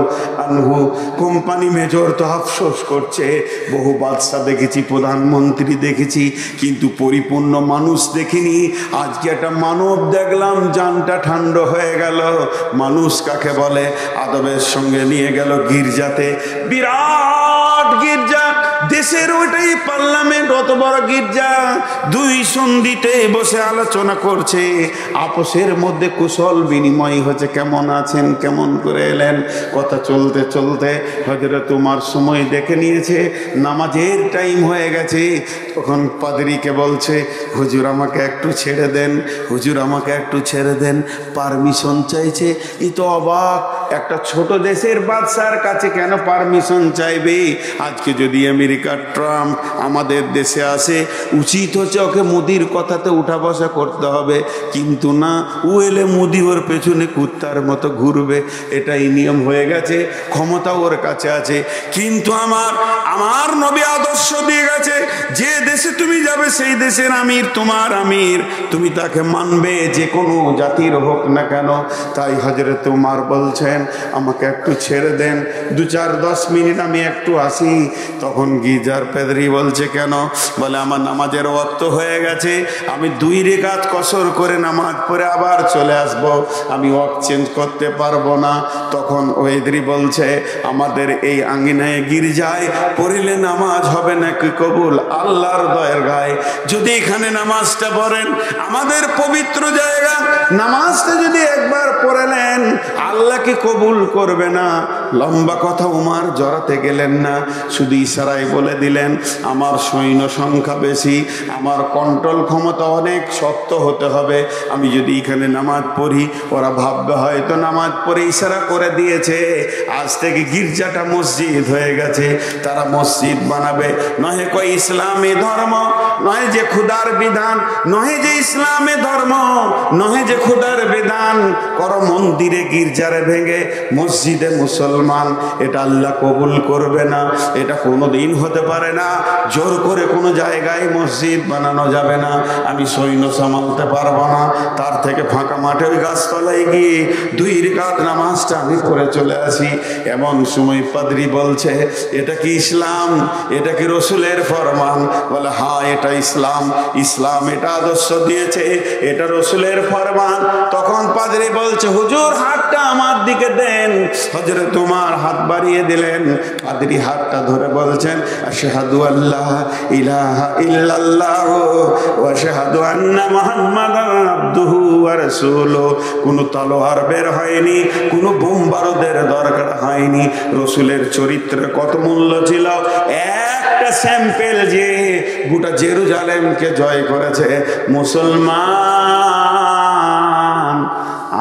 আনহু। কোম্পানি মেজর তো আফসোস করছে, বহু বাদশা দেখেছি, প্রধানমন্ত্রী দেখেছি, কিন্তু পরিপূর্ণ মানুষ দেখিনি। আজকে একটা মানব দেখলাম, জানটা ঠান্ডা হয়ে গেল। মানুষ কাকে বলে? আদবের সঙ্গে নিয়ে গেল গির্জাতে, বিরাট গির্জা, দেশের ওইটাই পার্লামেন্ট, অত বড় গির্জা। 2 সন্ধিতে বসে আলোচনা করছে, আপোষের মধ্যে কুশল বিনিময় হচ্ছে, কেমন আছেন, কেমন করে এলেন। কথা চলতে চলতে হযরত উমর সময় দেখে নিয়েছে, নামাজের টাইম হয়ে গেছে। তখন পাদ্রীকে বলছে হুজুর আমাকে একটু ছেড়ে দেন, হুজুর আমাকে একটু ছেড়ে দেন, পারমিশন চাইছে। এই তো অবাক, একটা ছোট দেশের বাদশার কাছে কেন পারমিশন চাইবে? আজকে যদি আমেরিকার ট্রাম্প আমাদের দেশে আসে, উচিত হচ্ছে ওকে মোদির কথাতে উঠা বসা করতে হবে, কিন্তু না, ও এলে মোদি ওর পেছনে কুত্তার মতো ঘুরবে। এটাই নিয়ম হয়ে গেছে, ক্ষমতা ওর কাছে আছে। কিন্তু আমার নবী আদর্শ দিয়ে গেছে, যে দেশে তুমি যাবে সেই দেশের আমির তোমার আমির, তুমি তাকে মানবে, যে কোনো জাতির হোক না কেন। তাই হযরত উমর বলছেন, আমাকে একটু ছেড়ে দেন, 2-4-10 মিনিট আমি একটু আসি। তখন গির্জার পেদরি বলছে, কেন? বলে, আমার নামাজের ওয়াক্ত হয়ে গেছে, আমি 2 রাকাত কসর করে নামাজ পড়ে আবার চলে আসব, আমি ওয়াক্ত চেঞ্জ করতে পারবো না। তখন ওয়েদরি বলছে, আমাদের এই আঙ্গিনায় গির্জায় পড়িলে নামাজ হবে নাকি কবুল? আল্লাহর দয়ের গায়ে যদি এখানে নামাজটা পড়েন, আমাদের পবিত্র জায়গা, নামাজটা যদি একবার পড়লেন, আল্লাহকে কবুল করবে না। লম্বা কথা উমর জড়াতে গেলেন না, শুধু ইশারায় বলে দিলেন, আমার সৈন্য সংখ্যা বেশি, আমার কন্ট্রোল ক্ষমতা অনেক শক্ত হতে হবে, আমি যদি এখানে নামাজ পড়ি ওরা ভাববে হয়তো নামাজ পড়ে ইশারা করে দিয়েছে, আজ থেকে গির্জাটা মসজিদ হয়ে গেছে, তারা মসজিদ বানাবে। নহে কই ইসলামী ধর্ম, নহে যে খুদার বিধান, নহে যে ইসলামী ধর্ম, নহে যে খুদার বিধান, করো মন্দিরে গির্জারে ভেঙে মসজিদে মুসলমান, এটা আল্লাহ কবুল করবে না, এটা কোনোদিন হতে পারে না। জোর করে কোনো জায়গায় মসজিদ বানানো যাবে না, আমি সৈন্য সামালতে পারবো না, তার থেকে ফাঁকা মাঠে ওই গাছতলায় গিয়ে 2 রাকাত নামাজটা আমি করে চলে আসি। এমন সময় পাদ্রী বলছে, এটা কি ইসলাম? এটা কি রসুলের ফরমান? বলে, হ্যাঁ, এটা ইসলাম, ইসলাম এটা আদর্শ দিয়েছে, এটা রসুলের ফরমান। তখন পাদ্রী বলছে, হুজুর হাতটা আমার দিকে দেন। হযরত উমর হাত বাড়িয়ে দিলেন, পাদ্রী হাতটা ধরে বলছেন, আশহাদু আল্লাহ ইলাহা ইল্লাল্লাহ ওয়া আশহাদু আন্না মুহাম্মাদান আবদুহু ওয়া রাসূলুহু। কোনো তলোয়ার বের হয়নি, কোনো বোম বারুদের দরকার হয়নি। রসুলের চরিত্রে কত মূল্য ছিল, একটা স্যাম্পেল যে গোটা জেরুজালেমকে জয় করেছে। মুসলমান,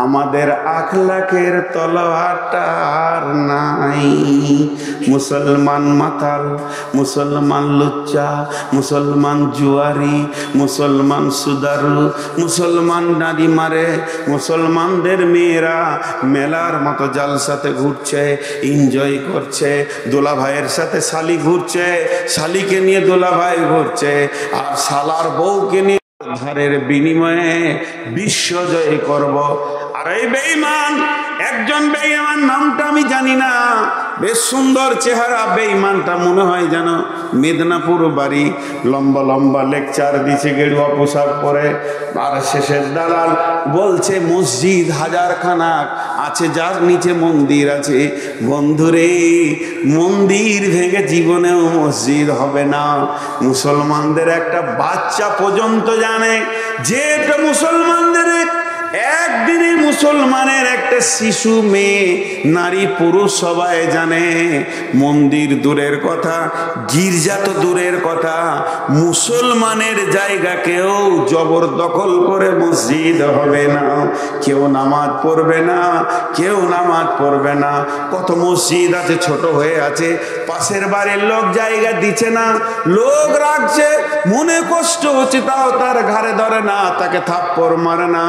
আমাদের আখলাকের তলোয়ারটা আর নাই। মুসলমান মাতাল, মুসলমান লুচ্চা, মুসলমান জুয়ারি, মুসলমান সুদারু, মুসলমান নারী মারে, মুসলমানদের মেয়েরা মেলার মতো জালসাতে ঘুরছে, এনজয় করছে, দোলা ভাইয়ের সাথে শালি ঘুরছে, শালিকে নিয়ে দোলা ভাই ঘুরছে, আর শালার বউকে নিয়ে ধারের বিনিময়ে বিশ্ব জয় করব। আর এই বেঈমান, একজন বেঈমান, নামটা আমি জানি না, বেশ সুন্দর চেহারা, বেঈমানটা মনে হয় যেন মেদিনীপুর বাড়ি, লম্বা লম্বা লেকচার দিছে, গেরুয়া পোশাক পরে, আর শেষের দালাল বলছে মসজিদ 1000 খানা আছে, যার নিচে মন্দির আছে। বন্ধুরে, মন্দির ভেঙে জীবনেও মসজিদ হবে না। মুসলমানদের একটা বাচ্চা পর্যন্ত জানে যে এটা মুসলমানদের, একদিনে মুসলমানের একটা শিশু, মেয়ে, নারী, পুরুষ সবাই জানে। মন্দির দূরের কথা, গির্জা তো দূরের কথা, মুসলমানের জায়গাকেও জবরদখল করে মসজিদ হবে না। কেউ নামাজ পড়বে না, কেউ নামাজ পড়বে না। কত মসজিদ আছে ছোট হয়ে আছে, পাশের বাড়ির লোক জায়গা দিচ্ছে না, লোক রাখছে, মনে কষ্ট হচ্ছে, তাও তার ঘাড়ে ধরে না, তাকে থাপ্পড় মারে না,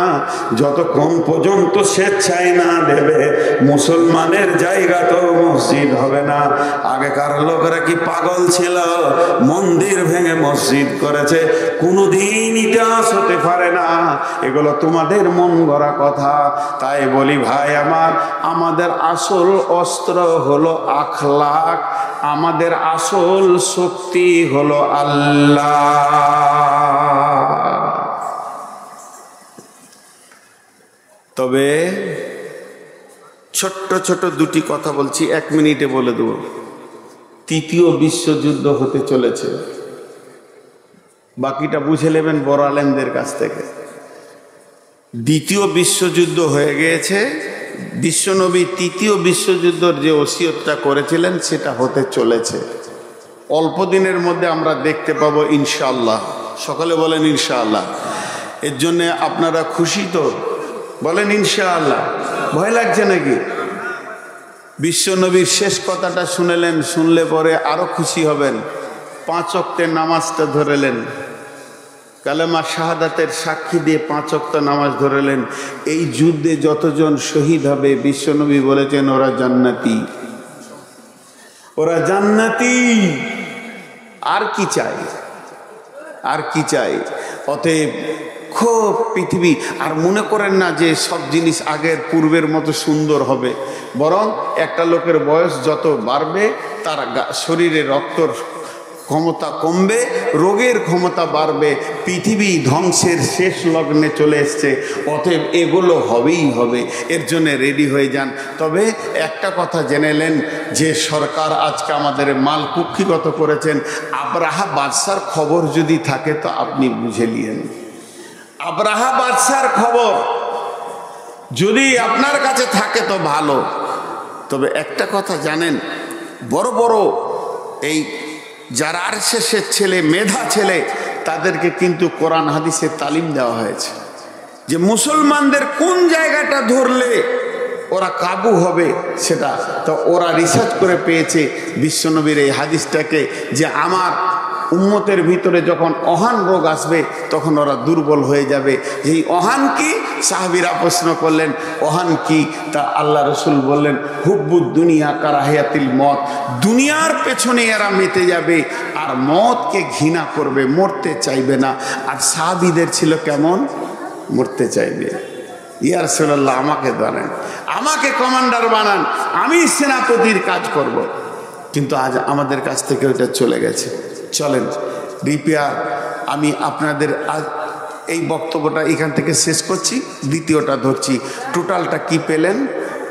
যতক্ষণ পর্যন্ত স্বেচ্ছায় না দেবে। মুসলমানের জায়গা তো মসজিদ হবে না। আগেকার লোকেরা কি পাগল ছিল? মন্দির ভেঙে মসজিদ করেছে, কোনোদিন ইতিহাস হতে পারে না। এগুলো তোমাদের মন গড়া কথা। তাই বলি ভাই আমার, আমাদের আসল অস্ত্র হলো আখলাক, আমাদের আসল শক্তি হলো আল্লাহ। তবে ছোট্ট ছোট 2টি কথা বলছি, 1 মিনিটে বলে দেব। 3য় বিশ্বযুদ্ধ হতে চলেছে, বাকিটা বুঝে নেবেন বড় আলেমদের কাছ থেকে। 2য় বিশ্বযুদ্ধ হয়ে গিয়েছে, বিশ্বনবী 3য় বিশ্বযুদ্ধের যে ওসিয়তটা করেছিলেন সেটা হতে চলেছে। অল্প দিনের মধ্যে আমরা দেখতে পাবো ইনশাআল্লাহ। সকলে বলেন ইনশাআল্লাহ। এর জন্যে আপনারা খুশি তো? বলেন ইনশাআল্লাহ। ভয় লাগছে নাকি? বিশ্বনবীর শেষ কথাটা শুনলেন, শুনলে পরে আরো খুশি হবেন। 5 ওয়াক্তের নামাজটা ধরেলেন, কালেমা শাহাদাতের সাক্ষী দিয়ে 5 ওয়াক্ত নামাজ ধরেলেন। এই যুদ্ধে যতজন শহীদ হবে বিশ্বনবী বলেছেন ওরা জান্নাতি, ওরা জান্নাতি। আর কি চাই, আর কি চাই? অতএব খুব পৃথিবী আর মনে করেন না যে সব জিনিস আগের পূর্বের মতো সুন্দর হবে, বরং একটা লোকের বয়স যত বাড়বে তার শরীরে রক্তর ক্ষমতা কমবে, রোগের ক্ষমতা বাড়বে, পৃথিবী ধ্বংসের শেষ লগ্নে চলে এসছে। অতএব এগুলো হবেই হবে, এর জন্য রেডি হয়ে যান। তবে একটা কথা জেনেলেন যে সরকার আজকে আমাদের মাল কুক্ষিগত করেছেন। আব্রাহা বাদশার খবর যদি থাকে তো আপনি বুঝে নিয়েন, আব্রাহা বাদশার খবর যদি আপনার কাছে থাকে তো ভালো। তবে একটা কথা জানেন, বড় বড় এই যারা আরএসএসের ছেলে, মেধা ছেলে, তাদেরকে কিন্তু কোরআন হাদিসের তালিম দেওয়া হয়েছে যে মুসলমানদের কোন জায়গাটা ধরলে ওরা কাবু হবে সেটা। তো ওরা রিসার্চ করে পেয়েছে বিশ্বনবীর এই হাদিসটাকে, যে আমার উম্মতের ভিতরে যখন অহান রোগ আসবে তখন ওরা দুর্বল হয়ে যাবে। এই অহান কি? সাহাবীরা প্রশ্ন করলেন অহান কি? তা আল্লাহ রসুল বললেন হুব্বুদ দুনিয়া কারাহিয়াতিল মত, দুনিয়ার পেছনে এরা মেতে যাবে আর মতকে ঘৃণা করবে, মরতে চাইবে না। আর সাহাবীদের ছিল কেমন? মরতে চাইবে। ইয়া রাসূলুল্লাহ আমাকে বানান, আমাকে কমান্ডার বানান, আমি সেনাপতির কাজ করব। কিন্তু আজ আমাদের কাছ থেকে ওটা চলে গেছে। চলেন রিপেয়ার, আমি আপনাদের আজ এই বক্তব্যটা এখান থেকে শেষ করছি, দ্বিতীয়টা ধরছি। টোটালটা কি পেলেন?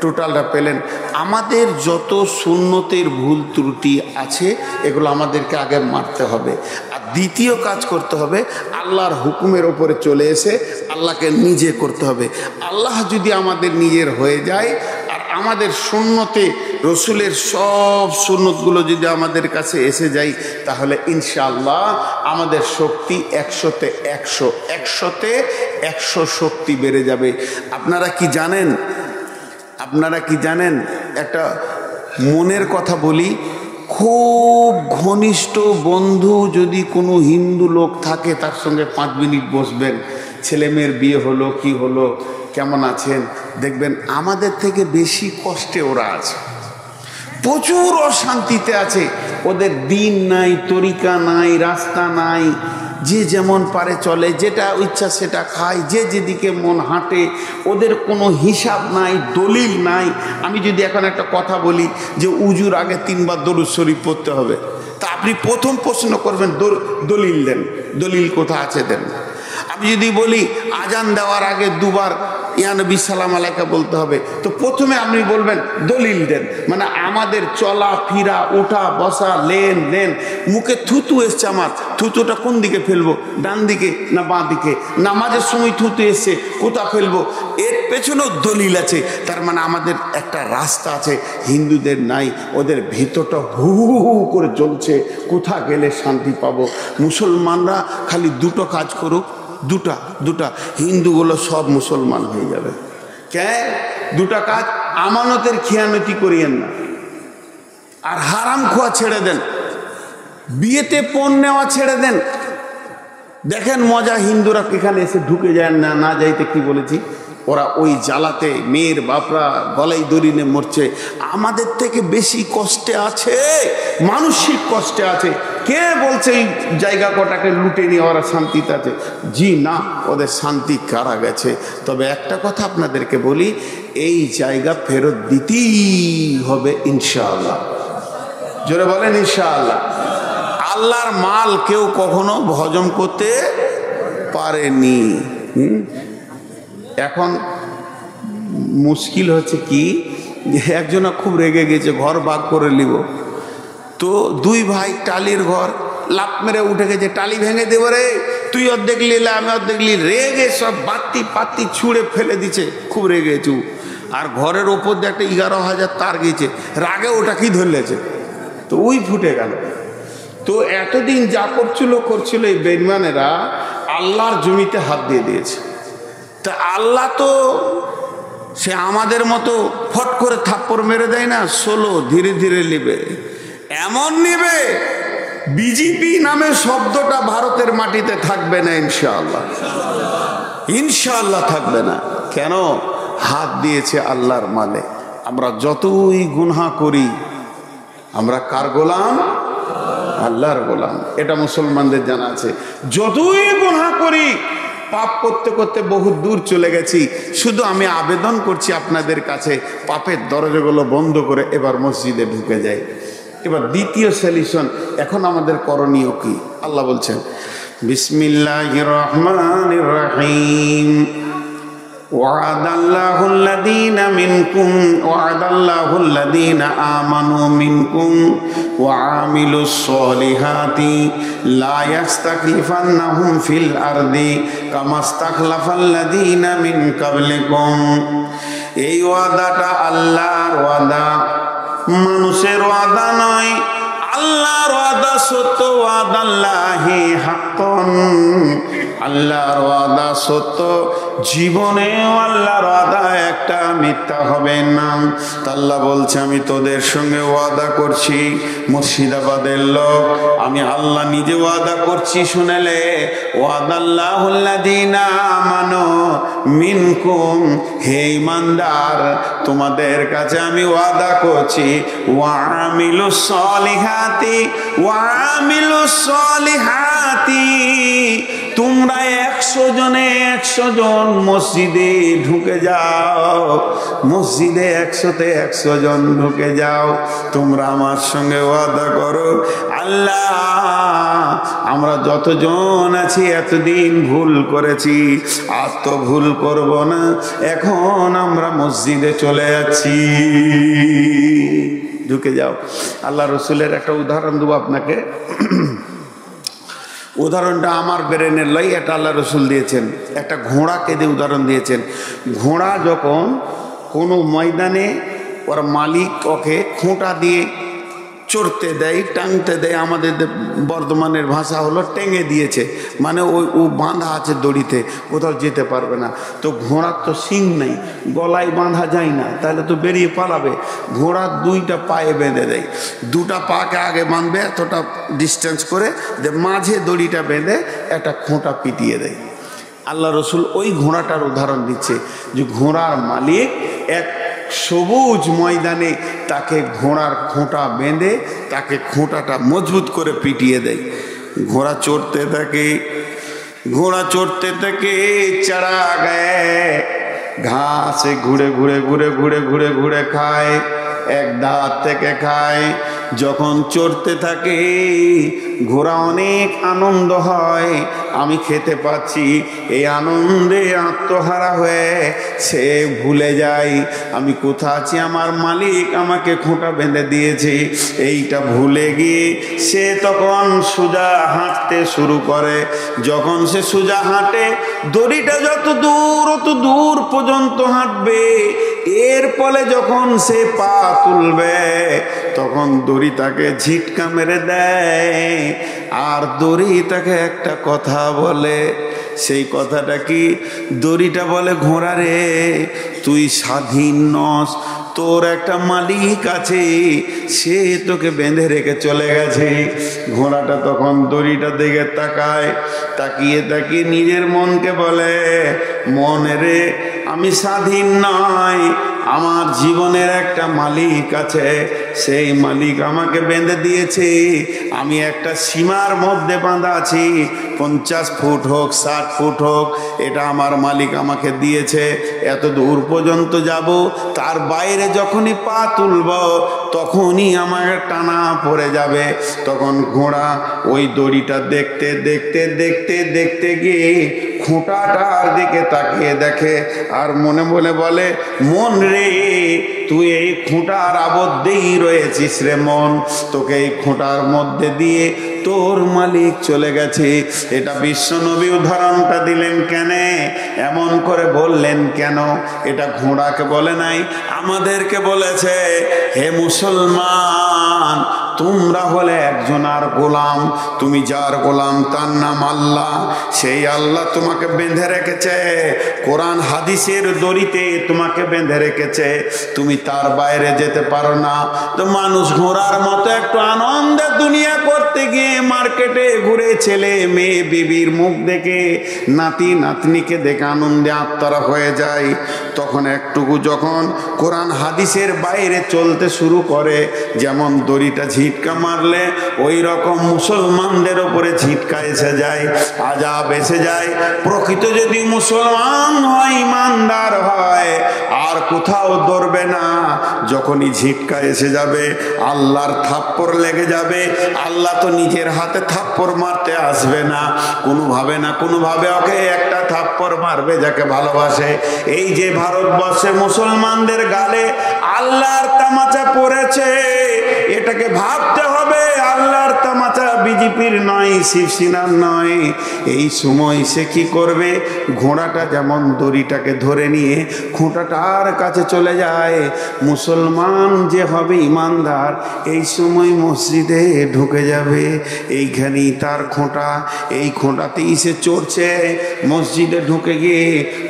টোটালটা পেলেন আমাদের যত সুন্নতের ভুল ত্রুটি আছে এগুলো আমাদেরকে আগে মারতে হবে। আর দ্বিতীয় কাজ করতে হবে আল্লাহর হুকুমের ওপরে চলে এসে আল্লাহকে নিজে করতে হবে। আল্লাহ যদি আমাদের নিজের হয়ে যায় আর আমাদের সুন্নতে রসুলের সব সুন্নতগুলো যদি আমাদের কাছে এসে যায় তাহলে ইনশাআল্লাহ আমাদের শক্তি 100-তে 100, 100-তে 100 শক্তি বেড়ে যাবে। আপনারা কি জানেন, আপনারা কি জানেন, একটা মনের কথা বলি, খুব ঘনিষ্ঠ বন্ধু যদি কোনো হিন্দু লোক থাকে তার সঙ্গে 5 মিনিট বসবেন, ছেলে মেয়ের বিয়ে হলো, কি হলো, কেমন আছেন, দেখবেন আমাদের থেকে বেশি কষ্টে ওরা আছে, প্রচুর অশান্তিতে আছে। ওদের দিন নাই, তরিকা নাই, রাস্তা নাই, যে যেমন পারে চলে, যেটা ইচ্ছা সেটা খায়, যে যেদিকে মন হাঁটে, ওদের কোনো হিসাব নাই, দলিল নাই। আমি যদি এখন একটা কথা বলি যে উজুর আগে 3 বার দরুদ শরীফ পড়তে হবে, তা আপনি প্রথম প্রশ্ন করবেন দলিল দেন, দলিল কোথা আছে দেন। আমি যদি বলি আজান দেওয়ার আগে 2 বার ইয়া নবী সালাম আলাইকা বলতে হবে, তো প্রথমে আপনি বলবেন দলিল দেন। মানে আমাদের চলা ফিরা, ওঠা বসা, লেন দেন, মুখে থুতু এসছে, আমার থুতুটা কোন দিকে ফেলবো, ডান দিকে না বাঁ দিকে, নামাজের সময় থুতু এসছে কোথা ফেলবো, এর পেছনেও দলিল আছে। তার মানে আমাদের একটা রাস্তা আছে, হিন্দুদের নাই, ওদের ভিতরটা হু হু করে চলছে, কোথা গেলে শান্তি পাবো। মুসলমানরা খালি 2টো কাজ করুক, দুটা হিন্দুগুলো সব মুসলমান হয়ে যাবে। কে? 2টা কাজ, আমানতের খেয়ানতি করিয়েন না, আর হারাম খোয়া ছেড়ে দেন, বিয়েতে পণ নেওয়া ছেড়ে দেন। দেখেন মজা, হিন্দুরা এখানে এসে ঢুকে যায় না, না যাইতে কি বলেছি, ওরা ওই জ্বালাতে মেয়ের বাপরা গলায় দড়ি নিয়ে মরছে। আমাদের থেকে বেশি কষ্টে আছে, মানসিক কষ্টে আছে। কে বলছে এই জায়গা কটাকে লুটে নিয়ে ওরা শান্তিতে আছে? জি না, ওদের শান্তি কারা গেছে। তবে একটা কথা আপনাদেরকে বলি, এই জায়গা ফেরত দিতেই হবে ইনশাআল্লাহ। জোরে বলেন ইনশাআল্লাহ। আল্লাহর মাল কেউ কখনো হজম করতে পারেনি। এখন মুশকিল হচ্ছে কি, একজনা খুব রেগে গেছে, ঘর ভাগ করে নিব, তো 2 ভাই টালির ঘর, লাফ মেরে উঠে গেছে, টালি ভেঙে দেবো রে, তুই অর্ধেক নিলে আমি অর্ধেক নিলি, রেগে সব বাতি পাতি ছুঁড়ে ফেলে দিচ্ছে, খুব রেগেছু। আর ঘরের ওপর দিয়ে একটা 11,000 তার গেছে, রাগে ওটা কি ধরলেছে, তো ওই ফুটে গেল। তো এতদিন যা করছিল এই বেঈমানেরা আল্লাহর জমিতে হাত দিয়ে দিয়েছে। তা আল্লাহ তো সে আমাদের মতো ফট করে থাপ্পড় মেরে দেয় না, 16 ধীরে ধীরে নেবে, এমন নেবে বিজেপি নামে শব্দটা ভারতের মাটিতে থাকবে না ইনশাআল্লাহ, ইনশাআল্লাহ থাকবে না। কেন? হাত দিয়েছে আল্লাহর মালে। আমরা যতই গুনাহ করি আমরা কার গোলাম? আল্লাহর গোলাম। এটা মুসলমানদের জানা আছে। যতই গুনাহ করি, পাপ করতে করতে বহু দূর চলে গেছি, শুধু আমি আবেদন করছি আপনাদের কাছে, পাপের দরজাগুলো বন্ধ করে এবার মসজিদে ঢুকে যাই। এবার দ্বিতীয় সলিউশন, এখন আমাদের করণীয় কি? আল্লাহ বলছেন বিসমিল্লাহির রহমানির রহিম, ওয়াদাল্লাহুল্লাযীনা আমানু মিনকুম ওয়া আমিলুস সলিহাতি লা ইস্তাখলিফান্নাহুম ফিল আরদি কামা ইস্তাখলাফাল্লাযীনা মিন কাবলিকুম। এই ওয়াদাটা আল্লাহর ওয়াদা, মানুষের ওয়াদা নয়। আল্লাহর ওয়াদা সত্য, ওয়াদাল্লাহি হাক্কান, আল্লাহর ওয়াদা সত্য, জীবনেও আল্লাহর ওয়াদা একটা মিথ্যা হবে না। আল্লাহ বলছে আমি তোদের সঙ্গে ওয়াদা করছি, মুর্শিদাবাদের লোক, আমি আল্লাহ নিজে ওয়াদা করছি, শুনেলে, ওয়াদাল্লাহুল্লাযীনা আমানু মিনকুম, হে ঈমানদার তোমাদের কাছে আমি ওয়াদা করছি, ওয়া আমিলুস সলিহাতি, ওয়া আমিলুস সলিহাতি, তোমরা 100 জনে 100 জন মসজিদে ঢুকে যাও, মসজিদে 100তে 100 জন ঢুকে যাও, তোমরা আমার সঙ্গে ওয়াদা করো, আল্লাহ আমরা যতজন আছি এতদিন ভুল করেছি, আর তো ভুল করব না, এখন আমরা মসজিদে চলে যাচ্ছি, ঢুকে যাও। আল্লাহ রসুলের একটা উদাহরণ দেবো আপনাকে। উদাহরণটা আমার ব্রেনের লাই, এটা আল্লাহ রসুল দিয়েছেন। একটা ঘোড়াকে দিয়ে উদাহরণ দিয়েছেন। ঘোড়া যখন কোনো ময়দানে ওর মালিক ওকে খোঁটা দিয়ে চড়তে দেয়, টাঙতে দেয়, আমাদের বর্ধমানের ভাষা হলো টেঙে দিয়েছে, মানে ও বাঁধা আছে দড়িতে, কোথাও যেতে পারবে না। তো ঘোড়ার তো শিং নেই, গলায় বাঁধা যায় না, তাহলে তো বেরিয়ে পালাবে। ঘোড়ার 2টা পায়ে বেঁধে দেয়, 2টা পাকে আগে বাঁধবে এতটা ডিস্টেন্স করে, মাঝে দড়িটা বেঁধে একটা খোঁটা পিটিয়ে দেয়। আল্লাহ রসুল ওই ঘোড়াটার উদাহরণ দিচ্ছে যে ঘোড়ার মালিক এক সবুজ ময়দানে তাকে ঘোড়ার খোঁটা বেঁধে তাকে খোঁটাটা মজবুত করে পিটিয়ে দেয়। ঘোড়া চড়তে থাকে, ঘোড়া চড়তে থাকে, চড়া গায়ে ঘাসে ঘুরে ঘুরে ঘুরে ঘুরে ঘুরে ঘুরে খায়, এক দাঁত থেকে খায়। যখন চড়তে থাকে ঘোড়া অনেক আনন্দ হয়, আমি খেতে পাচ্ছি, এই আনন্দে আত্মহারা হয়ে সে ভুলে যায় আমি কোথা আছি, আমার মালিক আমাকে খোঁটা বেঁধে দিয়েছে, এইটা ভুলে গিয়ে সে তখন সোজা হাঁটতে শুরু করে। যখন সে সোজা হাঁটে, দড়িটা যত দূর পর্যন্ত হাঁটবে, এর ফলে যখন সে পা তুলবে তখন দড়ি তাকে ঝিটকা মেরে দেয়, আর দড়ি তাকে একটা কথা বলে। সেই কথাটা কি? দড়িটা বলে, ঘোড়া রে তুই স্বাধীন নস, তোর একটা মালিক আছে, সে তোকে বেঁধে রেখে চলে গেছে। ঘোড়াটা তখন দড়িটা দিকে তাকায়, তাকিয়ে তাকিয়ে নিজের মনকে বলে, মন রে আমি স্বাধীন নয়, আমার জীবনের একটা মালিক আছে, সেই মালিক আমাকে বেঁধে দিয়েছে, আমি একটা সীমার মধ্যে বাঁধা আছি, 50 ফুট হোক 60 ফুট হোক, এটা আমার মালিক আমাকে দিয়েছে, এত দূর পর্যন্ত যাব, তার বাইরে যখনই পা তুলব তখনই আমাকে টানা পড়ে যাবে। তখন ঘোড়া ওই দড়িটা দেখতে দেখতে দেখতে দেখতে গিয়ে খোঁটাটার দিকে তাকিয়ে দেখে, আর মনে মনে বলে, মন রে তুই এই খোঁটার আবদ্ধেই রয়েছিস রে মন, তোকে এই খোঁটার মধ্যে দিয়ে তোর মালিক চলে গেছে। এটা বিশ্বনবী উদাহরণটা দিলেন কেন, এমন করে বললেন কেন? এটা ঘোড়াকে বলে নাই, আমাদেরকে বলেছে, হে মুসলমান তোমরা হলে একজনার গোলাম, তুমি যার গোলাম তার নাম আল্লাহ। সেই আল্লাহ তোমাকে বেঁধে রেখেছে, কোরআন হাদিসের দড়িতে তোমাকে বেঁধে রেখেছে, তুমি তার বাইরে যেতে পারো না। তো মানুষ ঘোরার মতো একটু আনন্দের দুনিয়া করতে গিয়ে মার্কেটে ঘুরে ছেলে মেয়ে বিবির মুখ দেখে, নাতি নাতনিকে দেখে আনন্দে আত্মারা হয়ে যায়। তখন একটুকু যখন কোরআন হাদিসের বাইরে চলতে শুরু করে, যেমন দড়িটা ঝিটকা মারলে ওই রকম মুসলমানদের ওপরে ঝিটকা এসে যায়, আযাব এসে যায়। প্রকৃত যদি মুসলমান হয়, ইমানদার হয়, আর কোথাও দৌড়বে না। যখনই ঝিটকা এসে যাবে, আল্লাহর থাপ্পড় লেগে যাবে। আল্লাহ তো নিজের হাতে থাপ্পড় মারতে আসবে না, কোনোভাবে ওকে একটা থাপ্পড় মারবে যাকে ভালোবাসে। এই যে ভারতবর্ষে মুসলমানদের গালে আল্লাহর তামাচা পড়েছে, এটাকে ভাবতে হবে আল্লাহর তামাচা, বিজেপির নয়, শিবসেনার নয়। এই সময় সে কি করবে, ঘোড়াটা যেমন দড়িটাকে ধরে নিয়ে খুঁটাটার কাছে চলে যায়। মুসলমান যে হবে ইমানদার, এই সময় মসজিদে ঢুকে যাবে। এইখানেই তার খোঁটা, এই খোঁটাতেই সে চড়ছে। মসজিদে ঢুকে গিয়ে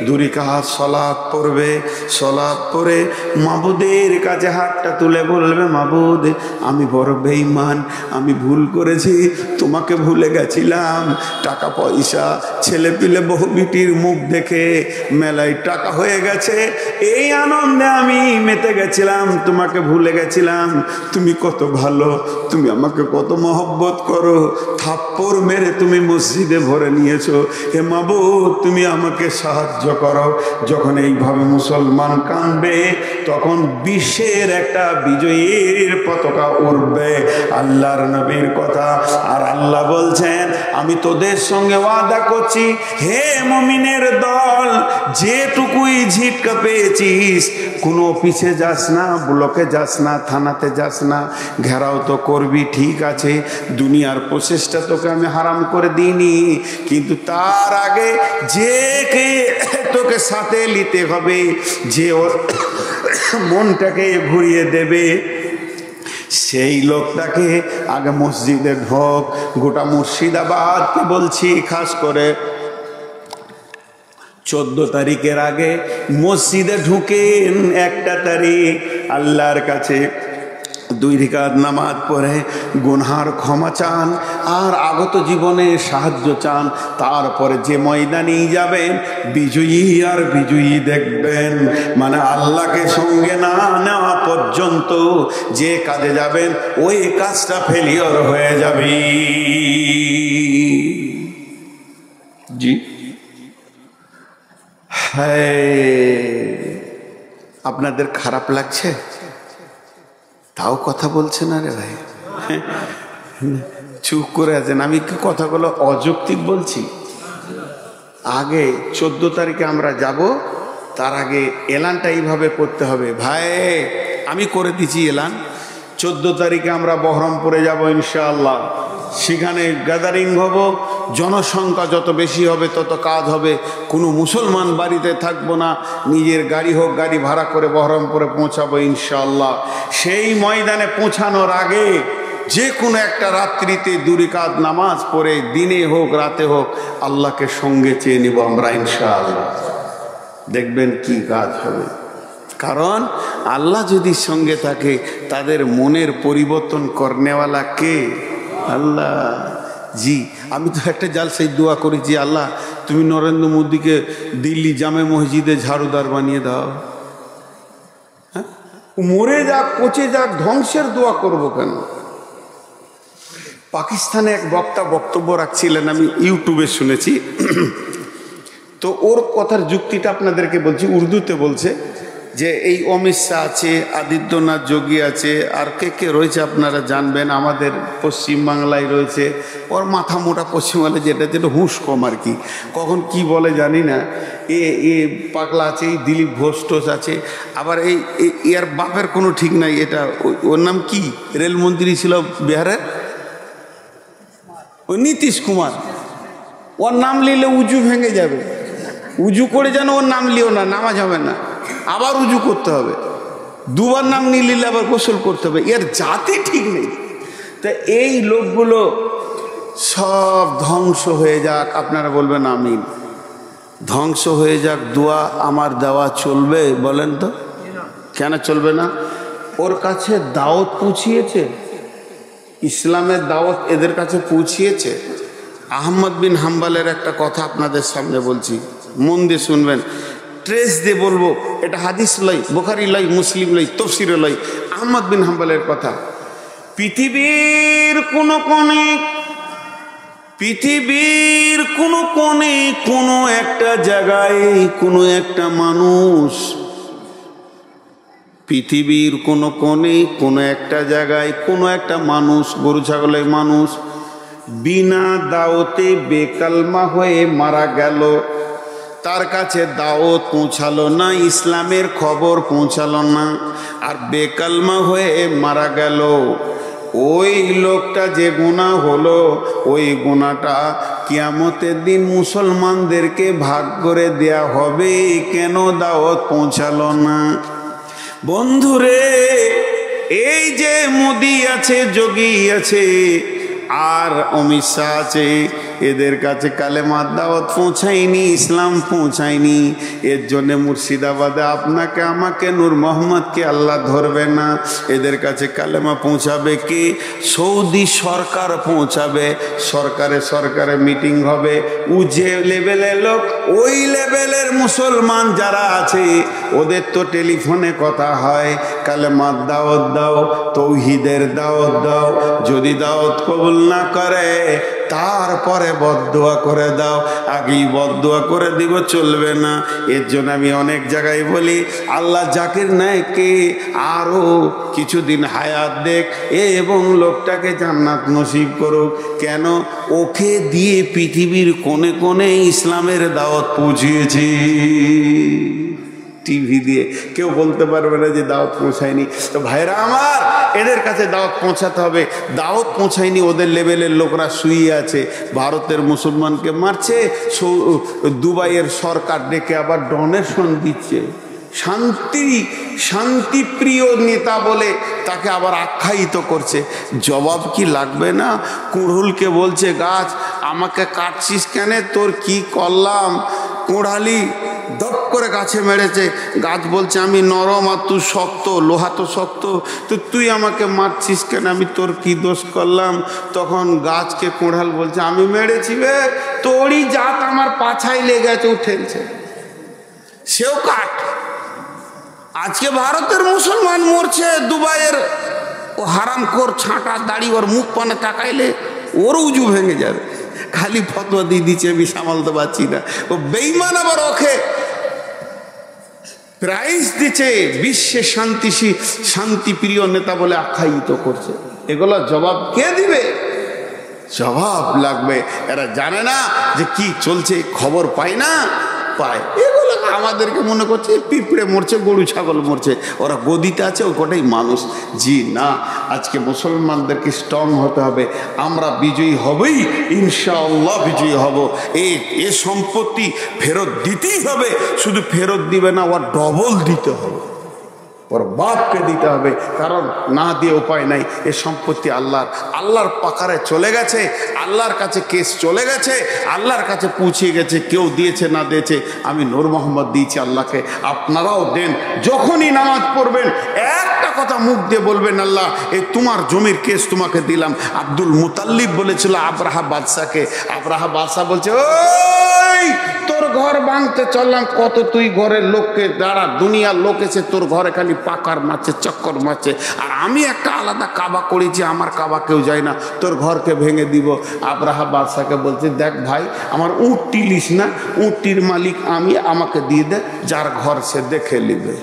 দুরিকাত সলাত পড়বে, সলাত পড়ে মাবুদের কাছে হাতটা তুলে বলবে, মাবুদ আমি বড় বেঈমান, আমি ভুল করেছি, তোমাকে ভুলে গেছিলাম। টাকা পয়সা ছেলে পিলে বহু বিটির মুখ দেখে মেলায় টাকা হয়ে গেছে, এই আনন্দে আমি মেতে গেছিলাম, তোমাকে ভুলে গেছিলাম। তুমি কত ভালো, তুমি আমাকে কত মহব্বত করো, থাপ্পড় মেরে তুমি মসজিদে ভরে নিয়েছো। হে মাবুদ তুমি আমাকে সাহায্য করো। যখন এইভাবে মুসলমান কাঁদবে, তখন বিশ্বের একটা বিজয়ীর পতাকা উড়বে। আল্লাহর নবীর কথা। আর আল্লাহ বলছেন, আমি তোদের সঙ্গে ওয়াদা করছি, হে মুমিনের দল, যেটুকুই ঝিটকা পেয়েছিস, কোনো অফিসে যাস না, ব্লকে যাস না, থানাতে যাস না, ঘেরাও তো করবি ঠিক আছে, দুনিয়ার প্রচেষ্টা তোকে আমি হারাম করে দিইনি, কিন্তু তার আগে যে কে তোকে সাথে নিতে হবে, যে ওর মনটাকে ঘুরিয়ে দেবে, সেই লোকটাকে আগে মসজিদে ঢোক। গোটা মুর্শিদাবাদকে বলছি, খাস করে 14 তারিখের আগে মসজিদে ঢুকেন। 1 তারিখ আল্লাহর কাছে 2 রাকাত নামাজ পড়ে গুনহার ক্ষমা চান আর আগত জীবনে সাহায্য চান। তারপরে যে ময়দানেই যাবেন, বিজয়ী আর বিজয়ী দেখবেন। মানে আল্লাহকে সঙ্গে না নেওয়া পর্যন্ত যে কাজে যাবেন, ওই কাজটা ফেলিওর হয়ে যাবে। জি হ্যাঁ, আপনাদের খারাপ লাগছে? তাও কথা বলছে না রে ভাই, চুপ করে আছেন। আমি কি কথাগুলো অযৌক্তিক বলছি? আগে 14 তারিখে আমরা যাব, তার আগে এলানটা এইভাবে করতে হবে। ভাই আমি করে দিচ্ছি এলান, 14 তারিখে আমরা বহরমপুরে যাব ইনশাআল্লাহ। সেখানে গ্যাদারিং হব, জনসংখ্যা যত বেশি হবে তত কাজ হবে। কোনো মুসলমান বাড়িতে থাকবো না, নিজের গাড়ি হোক, গাড়ি ভাড়া করে বহরমপুরে পৌঁছাবো ইনশাআল্লাহ। সেই ময়দানে পৌঁছানোর আগে যে কোনো একটা রাত্রিতে 2 রাকাত নামাজ পড়ে, দিনে হোক রাতে হোক, আল্লাহকে সঙ্গে চেয়ে নিব আমরা ইনশাআল্লাহ। দেখবেন কি কাজ হবে। কারণ আল্লাহ যদি সঙ্গে থাকে, তাদের মনের পরিবর্তন করনেওয়ালা কে? আল্লাহ। জি আমি তো একটা জালসায় দোয়া করেছি, আল্লাহ তুমি নরেন্দ্র মোদীকে দিল্লি জামে মসজিদে ঝাড়ুদার বানিয়ে দাও। হ্যাঁ, মরে যাক, পচে যাক, ধ্বংসের দোয়া করব কেন? পাকিস্তানে এক বক্তা বক্তব্য রাখছিলেন, আমি ইউটিউবে শুনেছি। তো ওর কথার যুক্তিটা আপনাদেরকে বলছি, উর্দুতে বলছে যে এই অমিত শাহ আছে, আদিত্যনাথ যোগী আছে, আর কে কে রয়েছে আপনারা জানবেন, আমাদের পশ্চিমবাংলায় রয়েছে। ওর মাথা মোটা পশ্চিমবাংলায় যেটা হুঁশ কম আর কি, কখন কি বলে জানি না। এ পাগলা আছে, এই দিলীপ ঘোষ টোষ আছে, আবার এই এর বাপের কোনো ঠিক নাই। এটা ওর নাম কি, রেলমন্ত্রী ছিল বিহারের, ওই নীতিশ কুমার। ওর নাম নিলে উজু ভেঙে যাবে, উজু করে যেন ওর নাম লিও না, নামাজ হবে না, আবার উজু করতে হবে, 2বার নাম নিয়ে নিলে আবার গোসল করতে হবে। এর জাতি ঠিক নেই। তা এই লোকগুলো সব ধ্বংস হয়ে যাক, আপনারা বলবেন আমিন। ধ্বংস হয়ে যাক, দোয়া আমার দেওয়া চলবে? বলেন তো, কেন চলবে না? ওর কাছে দাওয়াত পৌঁছিয়েছে, ইসলামের দাওয়াত এদের কাছে পৌঁছিয়েছে। আহমদ বিন হাম্বলের একটা কথা আপনাদের সামনে বলছি, মন দিয়ে শুনবেন, ট্রেস দিয়ে বলবো, এটা হাদিস লই, বুখারী লই, মুসলিম লই, তাফসীরে লই। আহমদ বিন হাম্বলের কথা, পৃথিবীর কোন কোণে কোনো একটা জায়গায় কোনো একটা মানুষ, পৃথিবীর কোনো কোণে কোনো একটা জায়গায় কোনো একটা মানুষ, গরু ছাগলের মানুষ, বিনা দাওতে বেকালমা হয়ে মারা গেল। তার কাছে দাওয়াত পৌঁছালো না, ইসলামের খবর পৌঁছালো না, আর বেকালমা হয়ে মারা গেল। ওই লোকটা যে গুনাহ হলো, ওই গুনাহটা কিয়ামতের দিন মুসলমানদেরকে ভাগ করে দেয়া হবে। কেন দাওয়াত পৌঁছালো না? বন্ধুরে, এই যে মোদি আছে, যোগী আছে, আর অমিত শাহ আছে, এদের কাছে কালেমার দাওয়াত পৌঁছায়নি, ইসলাম পৌঁছায়নি। এর জন্যে মুর্শিদাবাদে আপনাকে আমাকে নূর মোহাম্মদকে আল্লাহ ধরবে না। এদের কাছে কালেমা পৌঁছাবে কি? সৌদি সরকার পৌঁছাবে। সরকারে মিটিং হবে, ও যে লেভেলের লোক, ওই লেভেলের মুসলমান যারা আছে ওদের তো টেলিফোনে কথা হয়, কালেমার দাওয়াত দাও, তৌহিদের দাওয়াত দাও। যদি দাওয়াত কবুল না করে তারপরে বদদুয়া করে দাও, আগেই বদদুয়া করে দিব চলবে না। এর জন্য আমি অনেক জায়গায় বলি, আল্লাহ জাকির নায়েককে আরও কিছুদিন হায়াত দেখ এবং লোকটাকে জান্নাত নসিব করুক। কেন? ওকে দিয়ে পৃথিবীর কোণে কোণে ইসলামের দাওয়াত পৌঁছিয়েছি। টিভি দিয়ে কেউ বলতে পারবে না যে দাওয়াত পৌঁছায়নি। তো ভাইরা আমার, এদের কাছে দাওয়াত পৌঁছাতে হবে। দাওয়াত পৌঁছায়নি, ওদের লেভেলের লোকরা শুয়ে আছে, ভারতের মুসলমানকে মারছে, দুবাইয়ের সরকার ডেকে আবার ডোনেশন দিচ্ছে, শান্তিপ্রিয় নেতা বলে তাকে আবার আখ্যায়িত করছে। জবাব কি লাগবে না? কুড়ুলকে বলছে, গাছ আমাকে কাটছিস কেন, তোর কি করলাম? কোড়ালি দপ করে গাছে মেরেছে, গাছ বলছে আমি নরম আর তুই শক্ত, লোহা তো শক্ত, তো তুই আমাকে মারছিস কেন, আমি তোর কি দোষ করলাম? তখন গাছকে কোড়াল বলছে, আমি মেরেছি বে, তোরই জাত আমার পাছায় লেগেছে, উঠেছে, সেও কাট। আজকে ভারতের মুসলমান মরছে, দুবাইয়ের ও হারামখোর ছাঁটা দাড়ি, ওর মুখ পানে তাকাইলে ওর উজু ভেঙে যাবে। খালি ফতোয়া দিয়ে দিচ্ছে, আমি সামালতে পারছি না। ও বেঈমান আবার ওকে প্রাইজ দিচ্ছে, বিশ্বে শান্তিপ্রিয় নেতা বলে আখ্যায়িত করছে। এগুলো জবাব কে দিবে? জবাব লাগবে। এরা জানে না যে কি চলছে, খবর পায় না, পায়। এগুলো আমাদেরকে মনে করছে পিঁপড়ে মরছে, গরু ছাগল মরছে, ওরা গদিতে আছে, ও কটাই মানুষ। জি না, আজকে মুসলমানদেরকে স্ট্রং হতে হবে। আমরা বিজয়ী হবেই, ইনশাআল্লাহ বিজয়ী হব। এ সম্পত্তি ফেরত দিতেই হবে, শুধু ফেরত দিবে না, ওর ডবল দিতে হবে, ওর বাপকে দিতে হবে, কারণ না দিয়ে উপায় নাই। এ সম্পত্তি আল্লাহর পাকারে চলে গেছে, আল্লাহর কাছে কেস চলে গেছে, আল্লাহর কাছে পৌঁছে গেছে। কেউ দিয়েছে না দিয়েছে, আমি নূর মোহাম্মদ দিয়েছি আল্লাহকে, আপনারাও দেন। যখনই নামাজ পড়বেন একটা কথা মুখ দিয়ে বলবেন, আল্লাহ এই তোমার জমির কেস তোমাকে দিলাম। আব্দুল মুতাল্লিব বলেছিল আব্রাহা বাদশাকে, আব্রাহা বাদশা বলছে, ওই তোর ঘর ভাঙতে চললাম, কত তুই ঘরের লোককে দাঁড়া, দুনিয়ার লোক এসে তোর ঘরে খালি পাকার মারছে, চক্কর মারছে, আর আমি একটা আলাদা কাবা করেছি, আমার কাবা কেউ যায় না, তোর ঘরকে ভেঙে দিব। আব্রাহা বাদশাকে বলছে, দেখ ভাই, আমার উটটি লিস না, উটটির মালিক আমি, আমাকে দিয়ে দে, যার ঘর সে দেখে নিবে।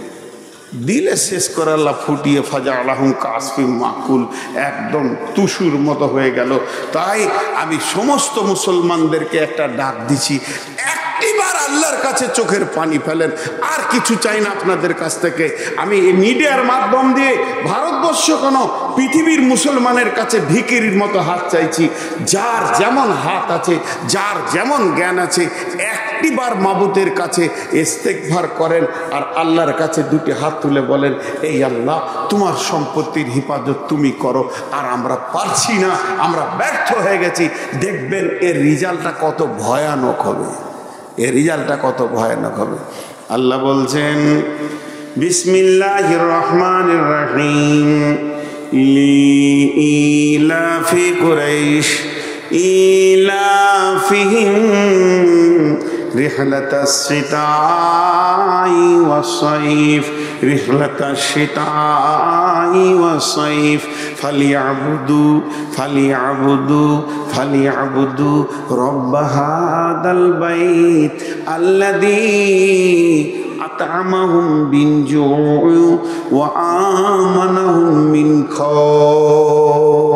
দিলে শেষ করে আল্লাহ ফুটিয়ে ফাজা আলাহুম কাসফি মাকুল, একদম তুসুর মতো হয়ে গেল। তাই আমি সমস্ত মুসলমানদেরকে একটা ডাক দিছি, একটিবার আল্লাহর কাছে চোখের পানি ফেলেন। আর কিছু চাই না আপনাদের কাছ থেকে। আমি এই মিডিয়ার মাধ্যম দিয়ে ভারতবর্ষ কেন পৃথিবীর মুসলমানের কাছে ভিখিরির মতো হাত চাইছি। যার যেমন হাত আছে, যার যেমন জ্ঞান আছে, একটিবার মাবুদের কাছে ইস্তেগফার করেন আর আল্লাহর কাছে দুটি হাত তুলে বলেন, এই আল্লাহ তোমার সম্পত্তির হিফাজত তুমি করো, আর আমরা পারছি না, আমরা ব্যর্থ হয়ে গেছি। দেখবেন এর রেজাল্টটা কত ভয়ানক হবে, এর রেজাল্টটা কত ভয়ানক হবে। আল্লাহ বলছেন বিসমিল্লাহির রহমানির রহিম লিইলাফি কুরাইশ ইলাফিহিম রিহলাতাস শিতাই ওয়াস সাইফ রিহলাতাস শিতাই ওয়াস সাইফ ফালিয়াবুদু রব্ব হাদাল বাইত আল্লাযী আত'আমাহুম মিন জু'ই ওয়া আমানাহুম মিন খাউফ।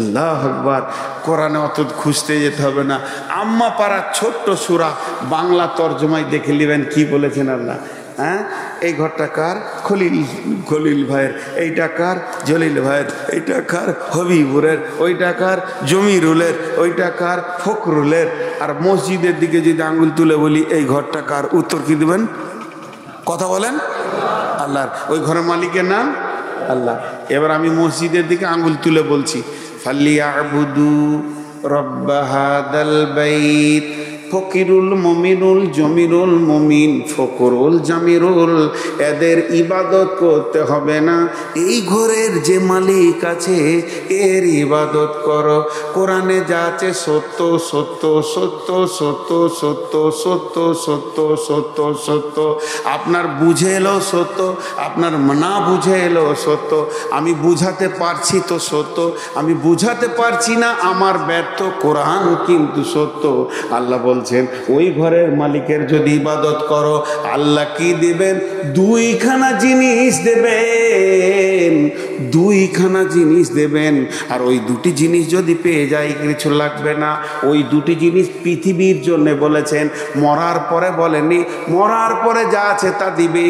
আল্লাহু আকবার। কোরআনে অত খুঁজতে যেতে হবে না। আম্মা পাড়া ছোট্ট সূরা বাংলা তর্জমায় দেখে নেবেন কি বলেছেন আল্লাহ। হ্যাঁ, এই ঘরটা কার? খলিল ভাইয়ের, এইটা কার? জলিল ভাইয়ের, এইটা কার? হবিবুরের, ওইটা কার? জমিরুলের, ওইটা কার? ফখরুলের। আর মসজিদের দিকে যদি আঙ্গুল তুলে বলি এই ঘরটা কার, উত্তর কি দেবেন? কথা বলেন। আল্লাহর। ওই ঘরের মালিকের নাম আল্লাহ। এবার আমি মসজিদের দিকে আঙ্গুল তুলে বলছি, ফালিয়াবুদু রব্ব হাদাল বাইত। ফকিরুল মমিনুল জমিরুল মমিন, ফকরুল জামিরুল, এদের ইবাদত করতে হবে না, এই ঘরের যে মালিক আছে এর ইবাদত করো। কোরআনে যা আছে সত্য সত্য সত্য সত্য সত্য সত্য সত্য সত্য সত্য। আপনার বুঝে এলো সত্য, আপনার না বুঝে এলো সত্য। আমি বুঝাতে পারছি তো সত্য, আমি বুঝাতে পারছি না আমার ব্যর্থ, কোরআন কিন্তু সত্য। আল্লাহ বলছেন ওই ঘরের মালিকের যদি ইবাদত করো, আল্লাহ কি দিবেন? দুইখানা জিনিস দেবেন, দুইখানা জিনিস দেবেন। আর ওই দুটি জিনিস যদি পেয়ে যায় কিছু লাগবে না। ওই দুটি জিনিস পৃথিবীর জন্য বলেছেন, মরার পরে বলেনি, মরার পরে যা আছে তা দিবে।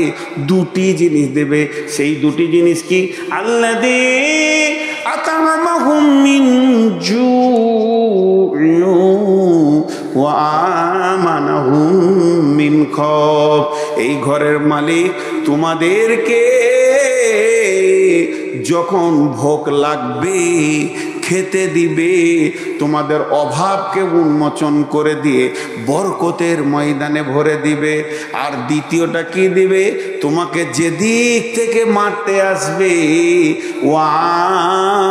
দুটি জিনিস দেবে। সেই দুটি জিনিস কি? আল্লাযী আত'আমাহুম মিন জু'ই ওয়া আমানাহুম মিন খাউফ। এই ঘরের মালিক তোমাদেরকে যখন ভোগ লাগবে খেতে দিবে, তোমাদের অভাবকে উন্মোচন করে দিয়ে বরকতের ময়দানে ভরে দিবে। আর দ্বিতীয়টা কি দিবে? তোমাকে যেদিক থেকে মারতে আসবে, ওয়া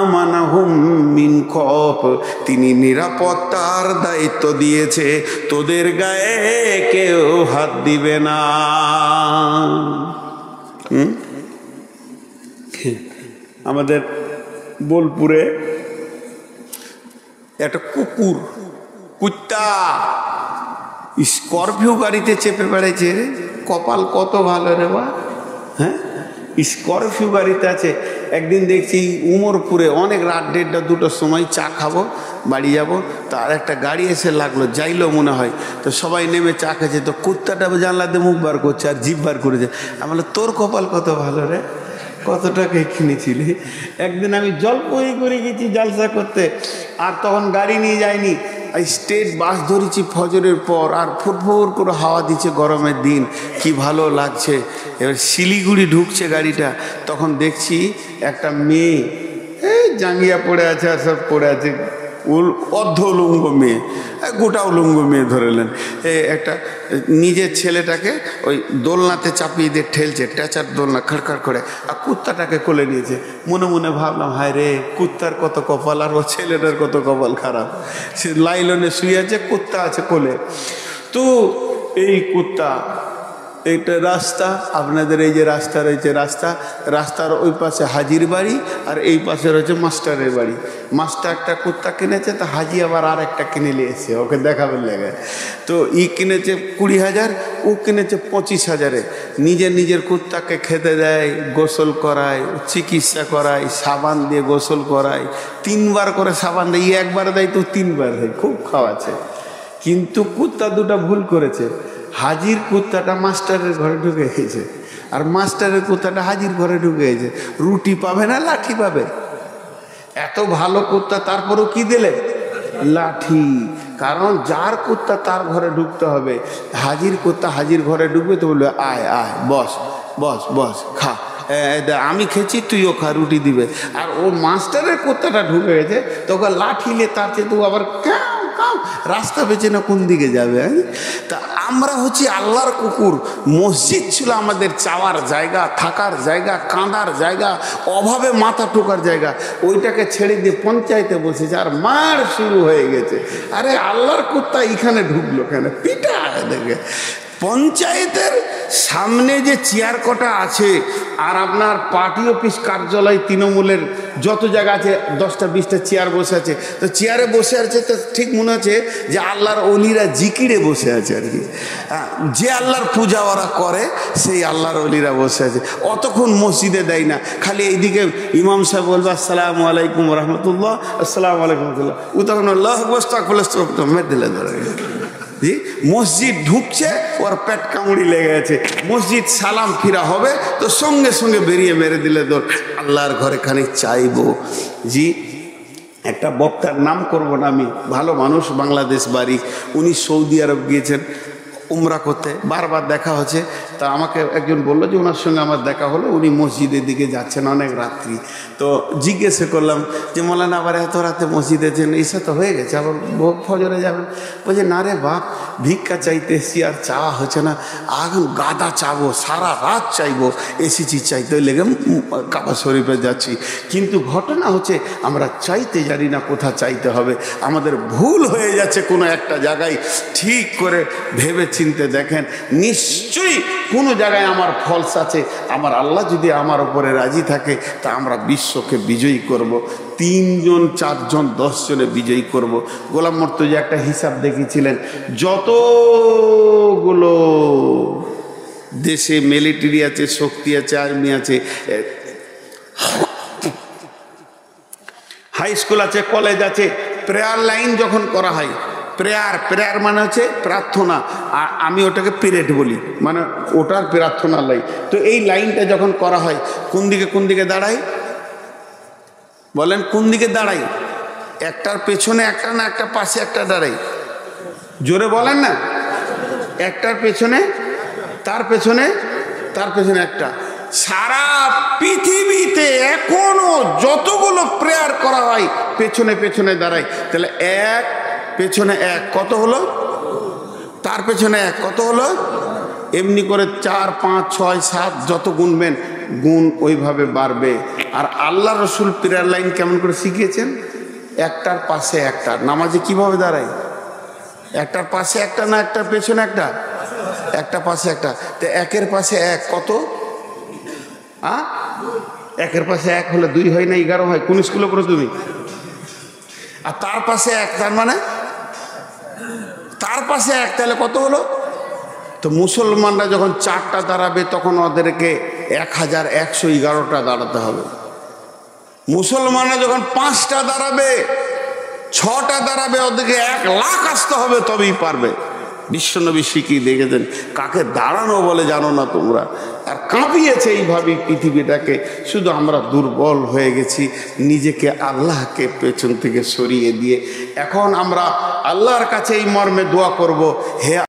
আমানাহুম মিন খাউফ, তিনি নিরাপত্তার দায়িত্ব দিয়েছে, তোদের গায়ে কেউ হাত দিবে না। আমাদের বোলপুরে একটা কুত্তা স্করপিও গাড়িতে চেপে বেড়াইছে রে। কপাল কত ভালো রে বা। হ্যাঁ, স্করপিও গাড়িতে আছে। একদিন দেখছি উমরপুরে অনেক রাত 1:30 2টার সময় চা খাবো, বাড়ি যাব, তার একটা গাড়ি এসে লাগলো, যাইলো মনে হয়। তো সবাই নেমে চা খেয়েছে, তো কুত্তাটা জানলাতে মুখ বার করছে আর জিভ বার করেছে। আমি বললাম তোর কপাল কত ভালো রে, কত টাকায় কিনেছিলি? একদিন আমি জলপাইগুড়ি করে গেছি জালসা করতে, আর তখন গাড়ি নিয়ে যাইনি, স্টেট বাস ধরেছি ফজরের পর, আর ফুটফুট করে হাওয়া দিচ্ছে, গরমের দিন, কি ভালো লাগছে। এবার শিলিগুড়ি ঢুকছে গাড়িটা, তখন দেখছি একটা মেয়ে এই জাঙ্গিয়া পড়ে আছে আর সব পড়ে আছে, অর্ধ উলঙ্গ মেয়ে, গোটা উলঙ্গ মেয়ে ধরেলেন। একটা নিজের ছেলেটাকে ওই দোলনাতে চাপিয়ে দিয়ে ঠেলছে, ট্যাচার দোলনা খড়খড় করে, আর কুত্তাটাকে কোলে নিয়েছে। মনে মনে ভাবলাম, হায় রে, কুত্তার কত কপাল আর ও ছেলেটার কত কপাল খারাপ। সে লাইলনে শুয়ে আছে, কুত্তা আছে কোলে। তো এই কুত্তা, এইটা রাস্তা, আপনাদের এই যে রাস্তা রয়েছে, রাস্তার ওই পাশে হাজির বাড়ি, আর এই পাশে রয়েছে মাস্টারের বাড়ি। মাস্টার একটা কুত্তা কিনেছে, তো হাজি আবার আর একটা কিনে নিয়ে এসে ওকে দেখাবেন লেগে। তো কিনেছে 20,000, ও কিনেছে 25,000-এ। নিজের কুত্তাকে খেতে দেয়, গোসল করায়, চিকিৎসা করায়, সাবান দিয়ে গোসল করায়, 3 বার করে সাবান দেয়। একবার দেয় তো 3 বার দেয়, খুব খাওয়াচ্ছে। কিন্তু কুত্তা দুটো ভুল করেছে। হাজির কুত্তাটা মাস্টারের ঘরে ঢুকে গেছে, আর মাস্টারের কুত্তাটা হাজির ঘরে ঢুকে গেছে। রুটি পাবে না লাঠি পাবে? এত ভালো কুত্তা, তারপরও কি দিলে? লাঠি। কারণ যার কুত্তা তার ঘরে ঢুকতে হবে। হাজির কুত্তা হাজির ঘরে ঢুকবে তো বলবে আয় আয় বস বস বস খা, আমি খেয়েছি তুইও খা, রুটি দিবে। আর ও মাস্টারের কুত্তাটা ঢুকে গেছে, তোকে লাঠিলে তার চেয়ে তো আবার রাস্তা বেঁচে না কোন দিকে যাবে। তা আমরা হচ্ছি আল্লাহর কুকুর। মসজিদ ছিল আমাদের চাওয়ার জায়গা, থাকার জায়গা, কাঁদার জায়গা, অভাবে মাথা ঠোকার জায়গা। ওইটাকে ছেড়ে দিয়ে পঞ্চায়েতে বসেছে, আর মার শুরু হয়ে গেছে। আরে আল্লাহর কুত্তা এখানে ঢুকলো কেন? পিটা দেখে। পঞ্চায়েতের সামনে যে চেয়ার কটা আছে, আর আপনার পার্টি অফিস কার্যালয় তৃণমূলের যত জায়গা আছে 10টা 20টা চেয়ার বসে আছে। তো চেয়ারে বসে আছে তো ঠিক মনে হচ্ছে যে আল্লাহর অলিরা জিকিরে বসে আছে আর কি। যে আল্লাহর পূজা ওরা করে সেই আল্লাহর অলিরা বসে আছে। অতক্ষণ মসজিদে দেয় না, খালি এইদিকে ইমাম সাহেব বলবে আসসালামু আলাইকুম রহমতুল্লাহ, আসসালামু আলাইকুম রহমতুল্লাহ, ও তখন আল্লাহ মেরে দিলে ধরে। জি, মসজিদ ঢুকছে, ওর পেট কামড়ি লেগে আছে। মসজিদ সালাম ফিরা হবে তো সঙ্গে সঙ্গে বেরিয়ে মেরে দিলে তোর আল্লাহর ঘরে খানিক চাইবো। জি, একটা বক্তার নাম করব না আমি, ভালো মানুষ, বাংলাদেশ বাড়ি, উনি সৌদি আরব গিয়েছেন উমরা করতে, বারবার দেখা হচ্ছে। তা আমাকে একজন বললো যে ওনার সঙ্গে আমার দেখা হলো, উনি মসজিদের দিকে যাচ্ছেন অনেক রাত্রি। তো জিজ্ঞেস করলাম যে মৌলানা আবার এত রাতে মসজিদে যান, এসে তো হয়ে গেছে, আবার ফজরে যাবেন? বলছে না রে বাপ, ভিক্ষা চাইতে এসছি, আর চাওয়া হচ্ছে না, এখন গাদা চাবো, সারা রাত চাইবো, এসেছি চাইতে, ওই লেগে কাবা শরীফে যাচ্ছি। কিন্তু ঘটনা হচ্ছে আমরা চাইতে জানি না কোথা চাইতে হবে, আমাদের ভুল হয়ে যাচ্ছে কোনো একটা জায়গায়। ঠিক করে ভেবে চিনতে দেখেন, নিশ্চয়ই কোনো জায়গায় আমার ফলস আছে। আমার আল্লাহ যদি আমার উপরে রাজি থাকে তা আমরা বিশ্বকে বিজয়ী করব। 3 জন 4 জন 10 জনে বিজয়ী করব। গোলাম মর্তুজা একটা হিসাব দেখিয়েছিলেন, যতগুলো দেশে মিলিটারি আছে, শক্তি আছে, আর্মি আছে, হাই স্কুল আছে, কলেজ আছে, প্রেয়ার লাইন যখন করা হয়, প্রেয়ার মানে হচ্ছে প্রার্থনা, আর আমি ওটাকে পিরিয়ড বলি, মানে ওটার প্রার্থনা লাইন। তো এই লাইনটা যখন করা হয় কোন দিকে দাঁড়ায় বলেন? কোন দিকে দাঁড়াই? একটার পেছনে একটা না একটা পাশে একটা দাঁড়াই? জোরে বলেন না। একটার পেছনে, তার পেছনে একটা। সারা পৃথিবীতে এখনো যতগুলো প্রেয়ার করা হয় পেছনে দাঁড়ায়। তাহলে এক পেছনে এক কত হলো? তার পেছনে এক কত হলো? এমনি করে 4 5 6 7 যত গুনবেন গুণ ওইভাবে বাড়বে। আর আল্লাহ রসুল প্রেয়ার লাইন কেমন করে শিখিয়েছেন? একটার পাশে একটা। নামাজে কিভাবে দাঁড়ায়? একটার পাশে একটা না একটার পেছনে একটা? একটা পাশে একটা। তো একের পাশে এক কত? একের পাশে এক হলে 2 হয় না 11 হয়? কোন স্কুলে পড়ো তুমি? আর তার পাশে এক, তার মানে তার পাশে এক, তাহলে কত হলো? তো মুসলমানরা যখন 4টা দাঁড়াবে তখন ওদেরকে 1111টা দাঁড়াতে হবে। মুসলমানরা যখন 5টা দাঁড়াবে, 6টা দাঁড়াবে, ওদেরকে 1 লাখ আসতে হবে, তবেই পারবে। বিশ্বনবী শিখিয়ে দেখেছেন, কাকে দাঁড়ানো বলে জানো না তোমরা। আর কাঁপিয়েছে এইভাবেই পৃথিবীটাকে। শুধু আমরা দুর্বল হয়ে গেছি, নিজেকে আল্লাহকে পেছন থেকে সরিয়ে দিয়ে। এখন আমরা আল্লাহর কাছে এই মর্মে দোয়া করব, হে